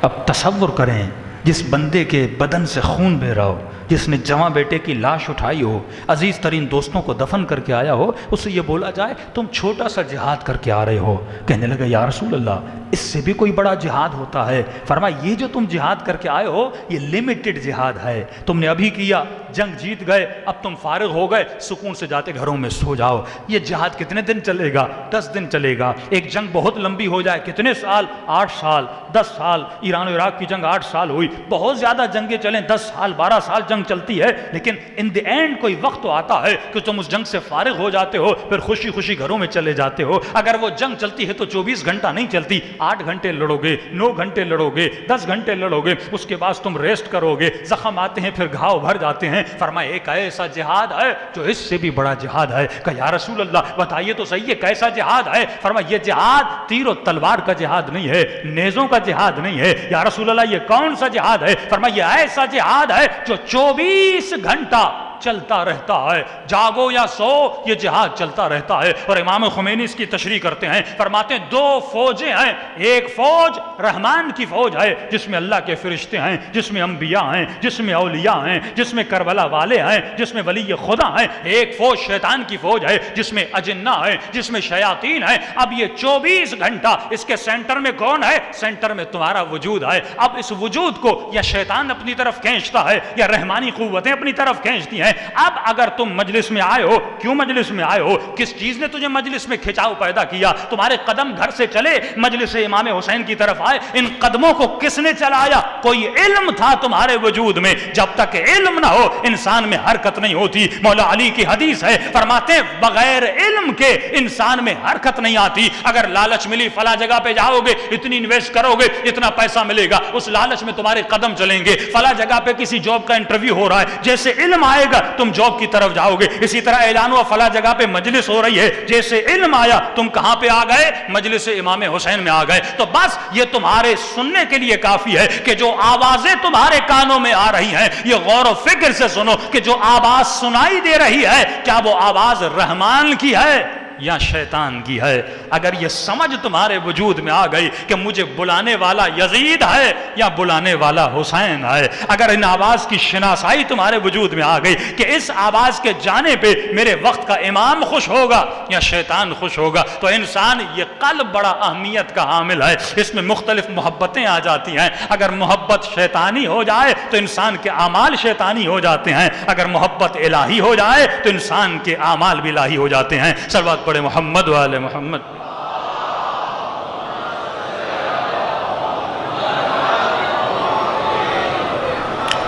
اب تصور کریں جس بندے کے بدن سے خون بہہ رہا ہو، جس نے جواں بیٹے کی لاش اٹھائی ہو، عزیز ترین دوستوں کو دفن کر کے آیا ہو، اس سے یہ بولا جائے تم چھوٹا سا جہاد کر کے آ رہے ہو۔ کہنے لگا یا رسول اللہ اس سے بھی کوئی بڑا جہاد ہوتا ہے؟ فرمایا یہ جو تم جہاد کر کے آئے ہو یہ لمیٹڈ جہاد ہے، تم نے ابھی کیا، جنگ جیت گئے، اب تم فارغ ہو گئے، سکون سے جاتے گھروں میں سو جاؤ۔ یہ جہاد کتنے دن چلے گا؟ 10 دن چلے گا۔ ایک جنگ بہت لمبی ہو جائے کتنے سال؟ 8 سال 10 سال۔ ایران و عراق کی جنگ 8 سال ہوئی، بہت زیادہ جنگیں چلیں 10 سال 12 سال جنگ چلتی ہے، لیکن ان دی اینڈ کوئی وقت تو آتا ہے کہ تم اس جنگ سے فارغ ہو جاتے ہو، پھر خوشی خوشی گھروں میں چلے جاتے ہو۔ اگر وہ جنگ چلتی ہے تو 24 گھنٹہ نہیں چلتی، 8 گھنٹے لڑو گے، 9 گھنٹے لڑو گے، 10 گھنٹے لڑو گے، اس کے بعد تم ریسٹ کرو گے، زخم آتے ہیں پھر گھاؤ بھر جاتے ہیں۔ فرمایا ایک ایسا جہاد ہے جو اس سے بھی بڑا جہاد ہے۔ کہ یا رسول اللہ بتائیے تو صحیح ہے کیسا جہاد ہے؟ فرمایا یہ جہاد تیر و تلوار کا جہاد نہیں ہے، نیزوں کا جہاد نہیں ہے۔ یا رسول اللہ یہ کون سا جہاد ہے؟ فرمایا یہ ایسا جہاد ہے جو 24 گھنٹہ چلتا رہتا ہے، جاگو یا سو یہ جہاد چلتا رہتا ہے۔ اور امام خمینی اس کی تشریح کرتے ہیں، فرماتے ہیں 2 فوجیں ہیں، ایک فوج رحمان کی فوج ہے جس میں اللہ کے فرشتے ہیں، جس میں انبیاء ہیں، جس میں اولیاء ہیں، جس میں کربلا والے ہیں، جس میں ولی خدا ہیں۔ ایک فوج شیطان کی فوج ہے جس میں اجنہ ہیں، جس میں شیاطین ہیں۔ اب یہ 24 گھنٹہ اس کے سینٹر میں کون ہے؟ سینٹر میں تمہارا وجود ہے۔ اب اس وجود کو یا شیطان اپنی طرف کھینچتا ہے یا رحمانی قوتیں اپنی طرف کھینچتی ہیں۔ اب اگر تم مجلس میں آئے ہو، کیوں مجلس میں آئے ہو؟ کس چیز نے تجھے مجلس میں کھچاؤ پیدا کیا؟ تمہارے قدم گھر سے چلے مجلس امام حسین کی طرف آئے، ان قدموں کو کس نے چلایا؟ کوئی علم تھا تمہارے وجود میں۔ جب تک علم نہ ہو انسان میں حرکت نہیں ہوتی۔ مولا علی کی حدیث ہے، فرماتے ہیں بغیر علم کے انسان میں حرکت نہیں آتی۔ اگر لالچ ملی فلاں جگہ پہ جاؤ گے، اتنی انویسٹ کرو گے، اتنا پیسہ ملے گا، اس لالچ میں تمہارے قدم چلیں گے۔ فلاں جگہ پہ کسی جاب کا انٹرویو ہو رہا ہے، جیسے علم آئے گا تم جاب کی طرف جاؤ گے۔ اسی طرح اعلان ہوا فلاں جگہ پہ مجلس ہو رہی ہے، جیسے علم آیا تم کہاں پہ آ گئے؟ مجلس امام حسین میں آ گئے۔ تو بس یہ تمہارے سننے کے لیے کافی ہے کہ جو آوازیں تمہارے کانوں میں آ رہی ہیں یہ غور و فکر سے سنو کہ جو آواز سنائی دے رہی ہے کیا وہ آواز رحمان کی ہے یا شیطان کی ہے۔ اگر یہ سمجھ تمہارے وجود میں آ گئی کہ مجھے بلانے والا یزید ہے یا بلانے والا حسین ہے، اگر ان آواز کی شناسائی تمہارے وجود میں آ گئی کہ اس آواز کے جانے پہ میرے وقت کا امام خوش ہوگا یا شیطان خوش ہوگا، تو انسان یہ قلب بڑا اہمیت کا حامل ہے، اس میں مختلف محبتیں آ جاتی ہیں۔ اگر محبت شیطانی ہو جائے تو انسان کے اعمال شیطانی ہو جاتے ہیں، اگر محبت الہی ہو جائے تو انسان کے اعمال بھی الہی ہو جاتے ہیں۔ صلوات پڑھے محمد و آل محمد۔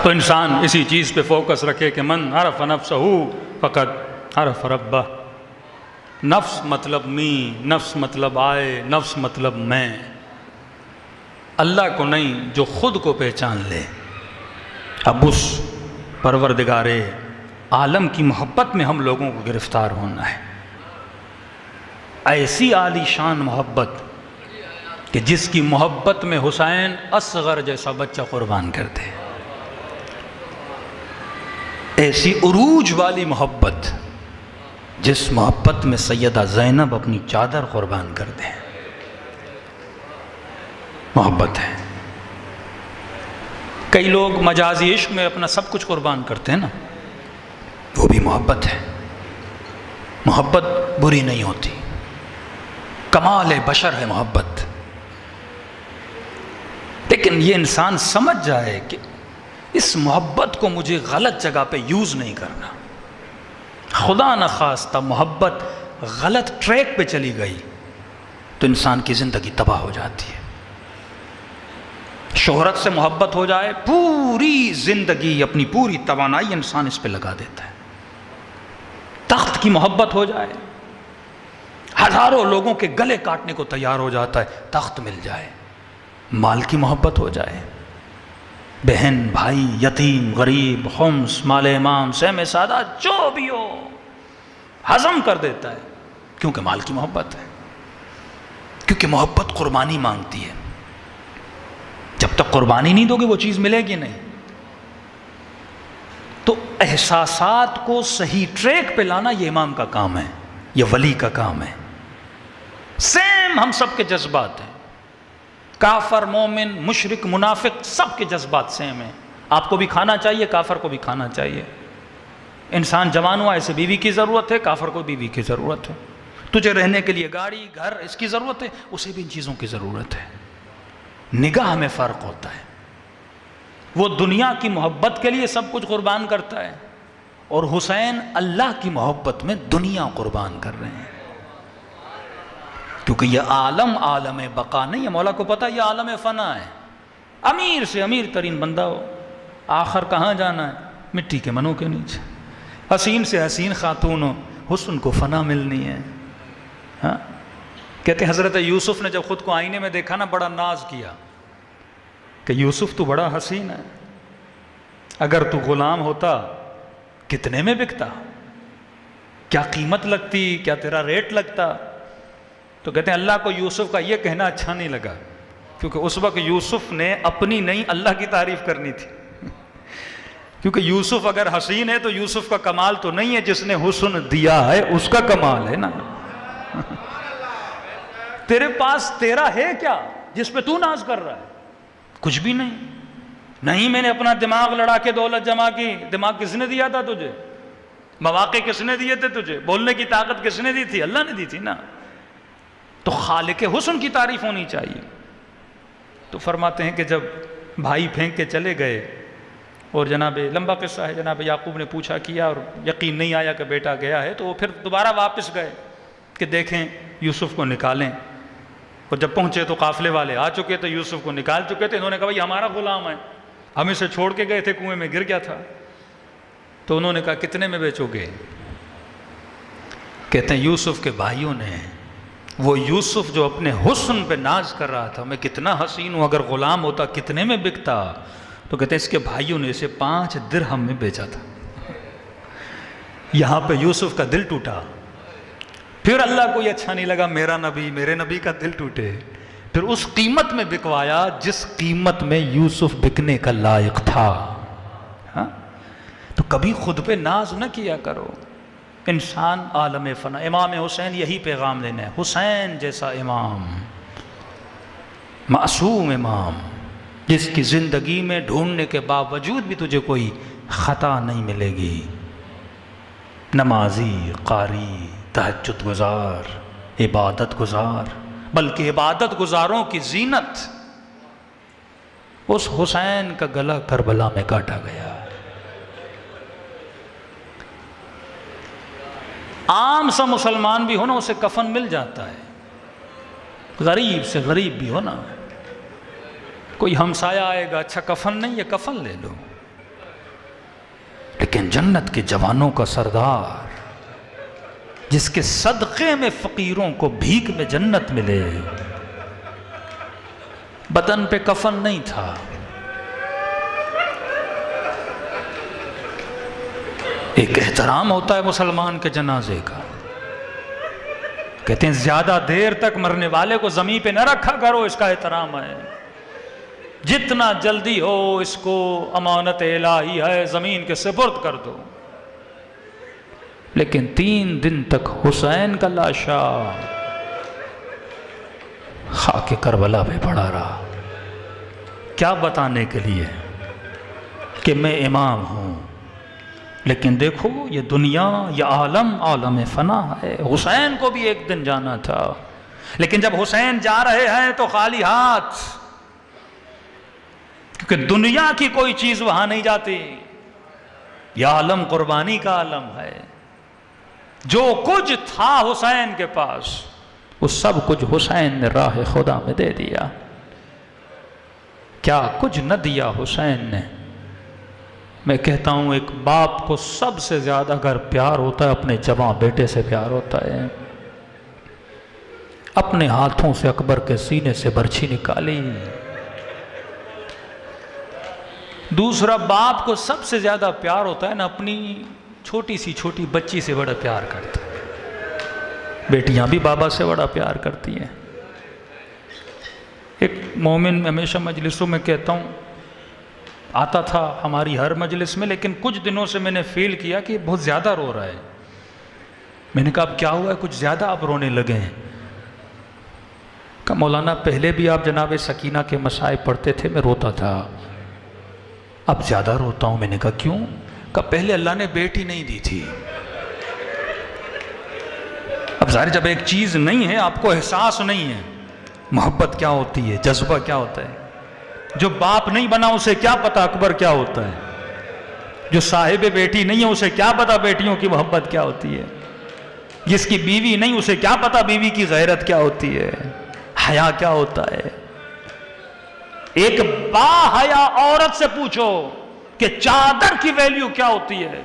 تو انسان اسی چیز پہ فوکس رکھے کہ من عرف نفسہ فقد عرف ربہ۔ نفس مطلب نفس مطلب آئے، نفس مطلب میں، اللہ کو نہیں، جو خود کو پہچان لے۔ اب اس پروردگار عالم کی محبت میں ہم لوگوں کو گرفتار ہونا ہے، ایسی عالی شان محبت کہ جس کی محبت میں حسین اصغر جیسا بچہ قربان کر دے، ایسی عروج والی محبت جس محبت میں سیدہ زینب اپنی چادر قربان کر دیں۔ محبت ہے۔ کئی لوگ مجازی عشق میں اپنا سب کچھ قربان کرتے ہیں نا، وہ بھی محبت ہے۔ محبت بری نہیں ہوتی، کمال بشر ہے محبت، لیکن یہ انسان سمجھ جائے کہ اس محبت کو مجھے غلط جگہ پہ یوز نہیں کرنا۔ خدا نخواستہ محبت غلط ٹریک پہ چلی گئی تو انسان کی زندگی تباہ ہو جاتی ہے۔ شہرت سے محبت ہو جائے، پوری زندگی، اپنی پوری توانائی انسان اس پہ لگا دیتا ہے۔ تخت کی محبت ہو جائے، ہزاروں لوگوں کے گلے کاٹنے کو تیار ہو جاتا ہے، تخت مل جائے۔ مال کی محبت ہو جائے، بہن، بھائی، یتیم، غریب، خمس، مال امام، سہم سادہ، جو بھی ہو ہضم کر دیتا ہے، کیونکہ مال کی محبت ہے، کیونکہ محبت قربانی مانگتی ہے۔ جب تک قربانی نہیں دو گے وہ چیز ملے گی نہیں۔ تو احساسات کو صحیح ٹریک پہ لانا یہ امام کا کام ہے، یہ ولی کا کام ہے۔ سیم ہم سب کے جذبات ہیں، کافر، مومن، مشرک، منافق، سب کے جذبات سیم ہیں۔ آپ کو بھی کھانا چاہیے، کافر کو بھی کھانا چاہیے۔ انسان جوان ہوا، اسے بیوی کی ضرورت ہے، کافر کو بیوی کی ضرورت ہے۔ تجھے رہنے کے لیے گاڑی، گھر، اس کی ضرورت ہے، اسے بھی ان چیزوں کی ضرورت ہے۔ نگاہ میں فرق ہوتا ہے۔ وہ دنیا کی محبت کے لیے سب کچھ قربان کرتا ہے، اور حسین اللہ کی محبت میں دنیا قربان کر رہے ہیں، کیونکہ یہ عالم عالم بقا نہیں ہے۔ مولا کو پتہ یہ عالم فنا ہے۔ امیر سے امیر ترین بندہ ہو، آخر کہاں جانا ہے؟ مٹی کے منوں کے نیچے۔ حسین سے حسین خاتون ہو، حسن کو فنا ملنی ہے۔ ہاں، کہتے ہیں حضرت یوسف نے جب خود کو آئینے میں دیکھا نا، بڑا ناز کیا کہ یوسف تو بڑا حسین ہے، اگر تو غلام ہوتا کتنے میں بکتا، کیا قیمت لگتی، کیا تیرا ریٹ لگتا؟ تو کہتے ہیں اللہ کو یوسف کا یہ کہنا اچھا نہیں لگا، کیونکہ اس وقت یوسف نے اپنی نہیں اللہ کی تعریف کرنی تھی۔ کیونکہ یوسف اگر حسین ہے تو یوسف کا کمال تو نہیں ہے جس نے حسن دیا ہے، اس کا کمال ہے نا۔ تیرے پاس تیرا ہے کیا جس پہ تو ناز کر رہا ہے؟ کچھ بھی نہیں۔ نہیں، میں نے اپنا دماغ لڑا کے دولت جمع کی۔ دماغ کس نے دیا تھا تجھے؟ مواقع کس نے دیے تھے تجھے؟ بولنے کی طاقت کس نے دی تھی؟ اللہ نے دی تھی نا۔ تو خالق حسن کی تعریف ہونی چاہیے۔ تو فرماتے ہیں کہ جب بھائی پھینک کے چلے گئے، اور جناب لمبا قصہ ہے، جناب یعقوب نے پوچھا کیا اور یقین نہیں آیا کہ بیٹا گیا ہے، تو وہ پھر دوبارہ واپس گئے کہ دیکھیں یوسف کو نکالیں۔ اور جب پہنچے تو قافلے والے آ چکے تھے، یوسف کو نکال چکے تھے۔ انہوں نے کہا بھائی ہمارا غلام ہے، ہم اسے چھوڑ کے گئے تھے، کنویں میں گر گیا تھا۔ تو انہوں نے کہا کتنے میں بیچو گے؟ کہتے ہیں یوسف کے بھائیوں نے، وہ یوسف جو اپنے حسن پہ ناز کر رہا تھا، میں کتنا حسین ہوں، اگر غلام ہوتا کتنے میں بکتا؟ تو کہتے ہیں اس کے بھائیوں نے اسے 5 درہم میں بیچا تھا۔ یہاں پہ یوسف کا دل ٹوٹا۔ پھر اللہ کو یہ اچھا نہیں لگا میرا نبی، میرے نبی کا دل ٹوٹے، پھر اس قیمت میں بکوایا جس قیمت میں یوسف بکنے کا لائق تھا۔ ہاں؟ تو کبھی خود پہ ناز نہ کیا کرو، انسان عالم فنا. امام حسین یہی پیغام دینا ہے. حسین جیسا امام، معصوم امام، جس کی زندگی میں ڈھونڈنے کے باوجود بھی تجھے کوئی خطا نہیں ملے گی. نمازی، قاری، تہجد گزار، عبادت گزار، بلکہ عبادت گزاروں کی زینت. اس حسین کا گلا کربلا میں کاٹا گیا. عام سا مسلمان بھی ہو نا اسے کفن مل جاتا ہے، غریب سے غریب بھی ہو نا، کوئی ہمسایہ آئے گا اچھا کفن نہیں ہے کفن لے لو. لیکن جنت کے جوانوں کا سردار جس کے صدقے میں فقیروں کو بھیک میں جنت ملے، بدن پہ کفن نہیں تھا، ایک احترام ہوتا ہے مسلمان کے جنازے کا. کہتے ہیں زیادہ دیر تک مرنے والے کو زمین پہ نہ رکھا کرو، اس کا احترام ہے. جتنا جلدی ہو اس کو امانت الہی ہے زمین کے سپرد کر دو. لیکن 3 دن تک حسین کا لاشا خاک کربلا پہ پڑا رہا. کیا بتانے کے لیے کہ میں امام ہوں، لیکن دیکھو یہ دنیا، یہ عالم فنا ہے. حسین کو بھی ایک دن جانا تھا، لیکن جب حسین جا رہے ہیں تو خالی ہاتھ، کیونکہ دنیا کی کوئی چیز وہاں نہیں جاتی. یہ عالم قربانی کا عالم ہے. جو کچھ تھا حسین کے پاس وہ سب کچھ حسین نے راہ خدا میں دے دیا. کیا کچھ نہ دیا حسین نے. میں کہتا ہوں ایک باپ کو سب سے زیادہ اگر پیار ہوتا ہے اپنے جواں بیٹے سے پیار ہوتا ہے. اپنے ہاتھوں سے اکبر کے سینے سے برچھی نکالی. دوسرا باپ کو سب سے زیادہ پیار ہوتا ہے نا اپنی چھوٹی بچی سے بڑا پیار کرتا ہے. بیٹیاں بھی بابا سے بڑا پیار کرتی ہیں. ایک مومن ہمیشہ مجلسوں میں کہتا ہوں آتا تھا ہماری ہر مجلس میں، لیکن کچھ دنوں سے میں نے فیل کیا کہ بہت زیادہ رو رہا ہے. میں نے کہا اب کیا ہوا ہے، کچھ زیادہ آپ رونے لگے ہیں. کہا مولانا پہلے بھی آپ جناب سکینہ کے مصائب پڑھتے تھے میں روتا تھا، اب زیادہ روتا ہوں. میں نے کہا کیوں؟ کہا پہلے اللہ نے بیٹی نہیں دی تھی، اب ظاہر جب ایک چیز نہیں ہے آپ کو احساس نہیں ہے محبت کیا ہوتی ہے، جذبہ کیا ہوتا ہے. جو باپ نہیں بنا اسے کیا پتا اکبر کیا ہوتا ہے. جو صاحب بیٹی نہیں ہے اسے کیا پتا بیٹیوں کی محبت کیا ہوتی ہے. جس کی بیوی نہیں اسے کیا پتا بیوی کی غیرت کیا ہوتی ہے، حیا کیا ہوتا ہے. ایک با حیا عورت سے پوچھو کہ چادر کی ویلیو کیا ہوتی ہے،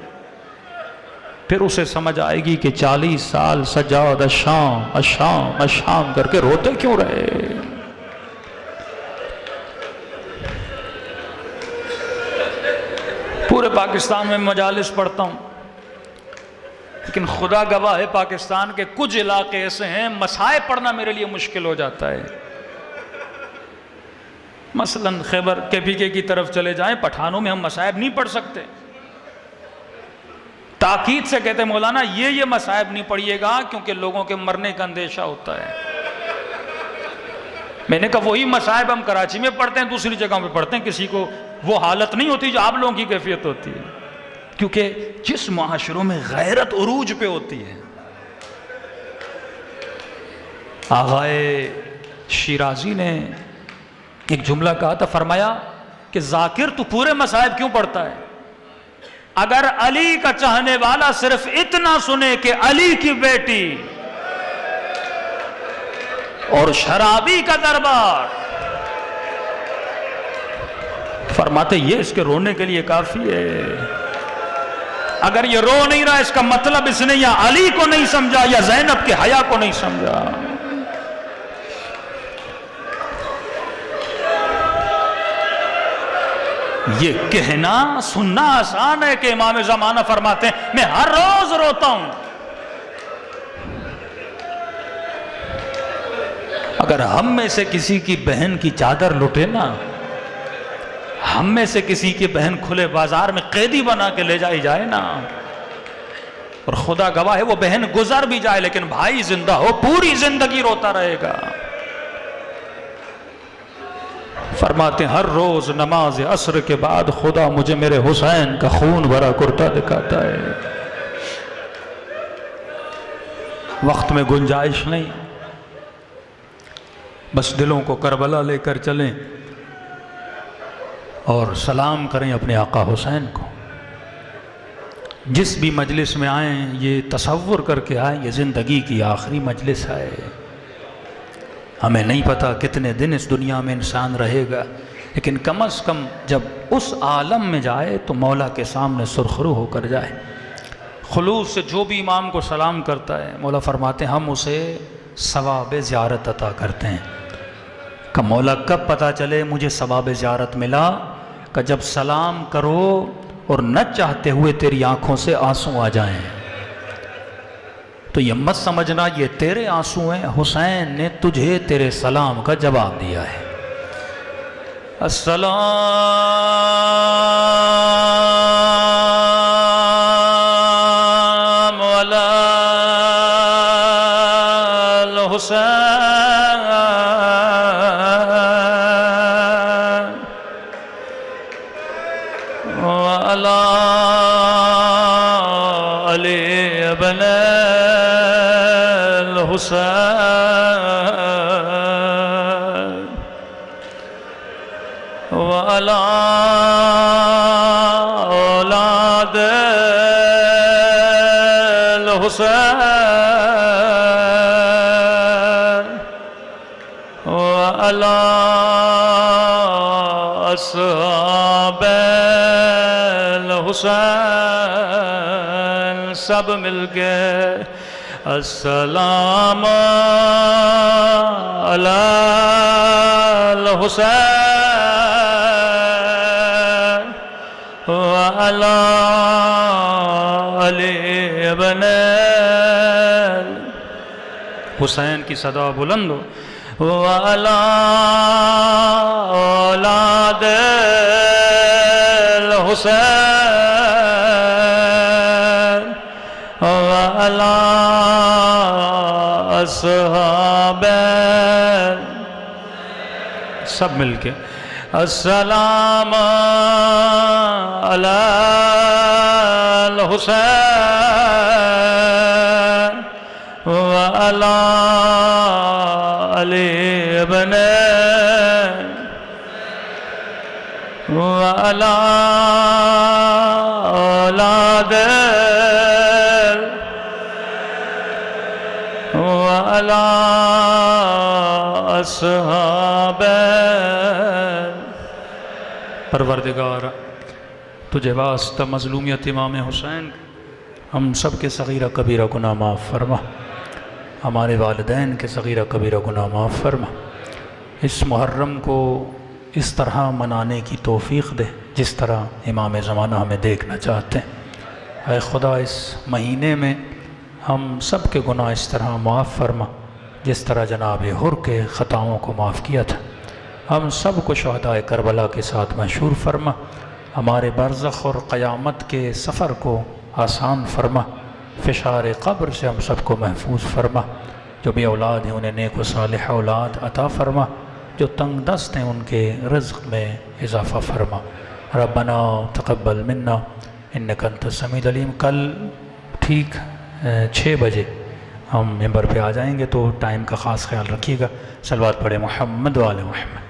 پھر اسے سمجھ آئے گی کہ 40 سال سجاد اشام کر کے روتے کیوں رہے. پورے پاکستان میں مجالس پڑھتا ہوں، لیکن خدا گواہ ہے پاکستان کے کچھ علاقے ایسے ہیں مسائب پڑھنا میرے لیے مشکل ہو جاتا ہے. مثلا خیبر KPK کی طرف چلے جائیں، پٹھانوں میں ہم مسائب نہیں پڑھ سکتے. تاکید سے کہتے ہیں مولانا یہ مسائب نہیں پڑھیے گا کیونکہ لوگوں کے مرنے کا اندیشہ ہوتا ہے. میں نے کہا وہی مسائب ہم کراچی میں پڑھتے ہیں، دوسری جگہوں پہ پڑھتے ہیں، کسی کو وہ حالت نہیں ہوتی جو آپ لوگوں کی کیفیت ہوتی ہے. کیونکہ جس معاشروں میں غیرت عروج پہ ہوتی ہے. آغائے شیرازی نے ایک جملہ کہا تھا، فرمایا کہ ذاکر تو پورے مسائب کیوں پڑھتا ہے؟ اگر علی کا چاہنے والا صرف اتنا سنے کہ علی کی بیٹی اور شرابی کا دربار، فرماتے یہ اس کے رونے کے لیے کافی ہے. اگر یہ رو نہیں رہا اس کا مطلب اس نے یا علی کو نہیں سمجھا یا زینب کے حیا کو نہیں سمجھا. یہ کہنا سننا آسان ہے کہ امام زمانہ فرماتے ہیں میں ہر روز روتا ہوں. اگر ہم میں سے کسی کی بہن کی چادر لٹے نا، ہم میں سے کسی کی بہن کھلے بازار میں قیدی بنا کے لے جائی جائے نا، اور خدا گواہ ہے وہ بہن گزر بھی جائے لیکن بھائی زندہ ہو پوری زندگی روتا رہے گا۔ فرماتے ہیں ہر روز نماز عصر کے بعد خدا مجھے میرے حسین کا خون بھرا کرتا دکھاتا ہے۔ وقت میں گنجائش نہیں، بس دلوں کو کربلا لے کر چلیں اور سلام کریں اپنے آقا حسین کو۔ جس بھی مجلس میں آئیں یہ تصور کر کے آئیں یہ زندگی کی آخری مجلس ہے۔ ہمیں نہیں پتہ کتنے دن اس دنیا میں انسان رہے گا، لیکن کم از کم جب اس عالم میں جائے تو مولا کے سامنے سرخرو ہو کر جائے۔ خلوص سے جو بھی امام کو سلام کرتا ہے مولا فرماتے ہیں ہم اسے ثواب زیارت عطا کرتے ہیں۔ کہ مولا کب پتہ چلے مجھے ثواب زیارت ملا؟ کہ جب سلام کرو اور نہ چاہتے ہوئے تیری آنکھوں سے آنسو آ جائیں، تو یہ مت سمجھنا یہ تیرے آنسو ہیں، حسین نے تجھے تیرے سلام کا جواب دیا ہے۔ السلام علی الحسین وعلی علی ابن الحسین وعلی اولاد الحسین وعلی اصحاب الحسین۔ سب مل کے السلام علی الحسین وعلی علی ابن حسین کی صدا بلند ہو۔ وعلی اولاد الحسین وعلی اصحاب سب مل کے السلام علی الحسین وعلی علی ابن وعلی اولاد وعلی اصحاب۔ پروردگار تجھے واسطہ مظلومیت امام حسین ہم سب کے صغیرہ کبیرہ گناہ معاف فرما، ہمارے والدین کے صغیرہ کبیرہ گناہ معاف فرما۔ اس محرم کو اس طرح منانے کی توفیق دے جس طرح امام زمانہ ہمیں دیکھنا چاہتے ہیں۔ اے خدا اس مہینے میں ہم سب کے گناہ اس طرح معاف فرما جس طرح جناب حر کے خطاؤں کو معاف کیا تھا۔ ہم سب کو شہداء کربلا کے ساتھ مشہور فرما، ہمارے برزخ اور قیامت کے سفر کو آسان فرما، فشار قبر سے ہم سب کو محفوظ فرما۔ جو بھی اولاد ہیں انہیں نیک و صالح اولاد عطا فرما، جو تنگ دست ہیں ان کے رزق میں اضافہ فرما۔ ربنا تقبل منا انک انت السمیع العلیم۔ کل ٹھیک 6 بجے ہم ممبر پہ آ جائیں گے تو ٹائم کا خاص خیال رکھیے گا۔ صلوات پڑھے محمد و آل محمد۔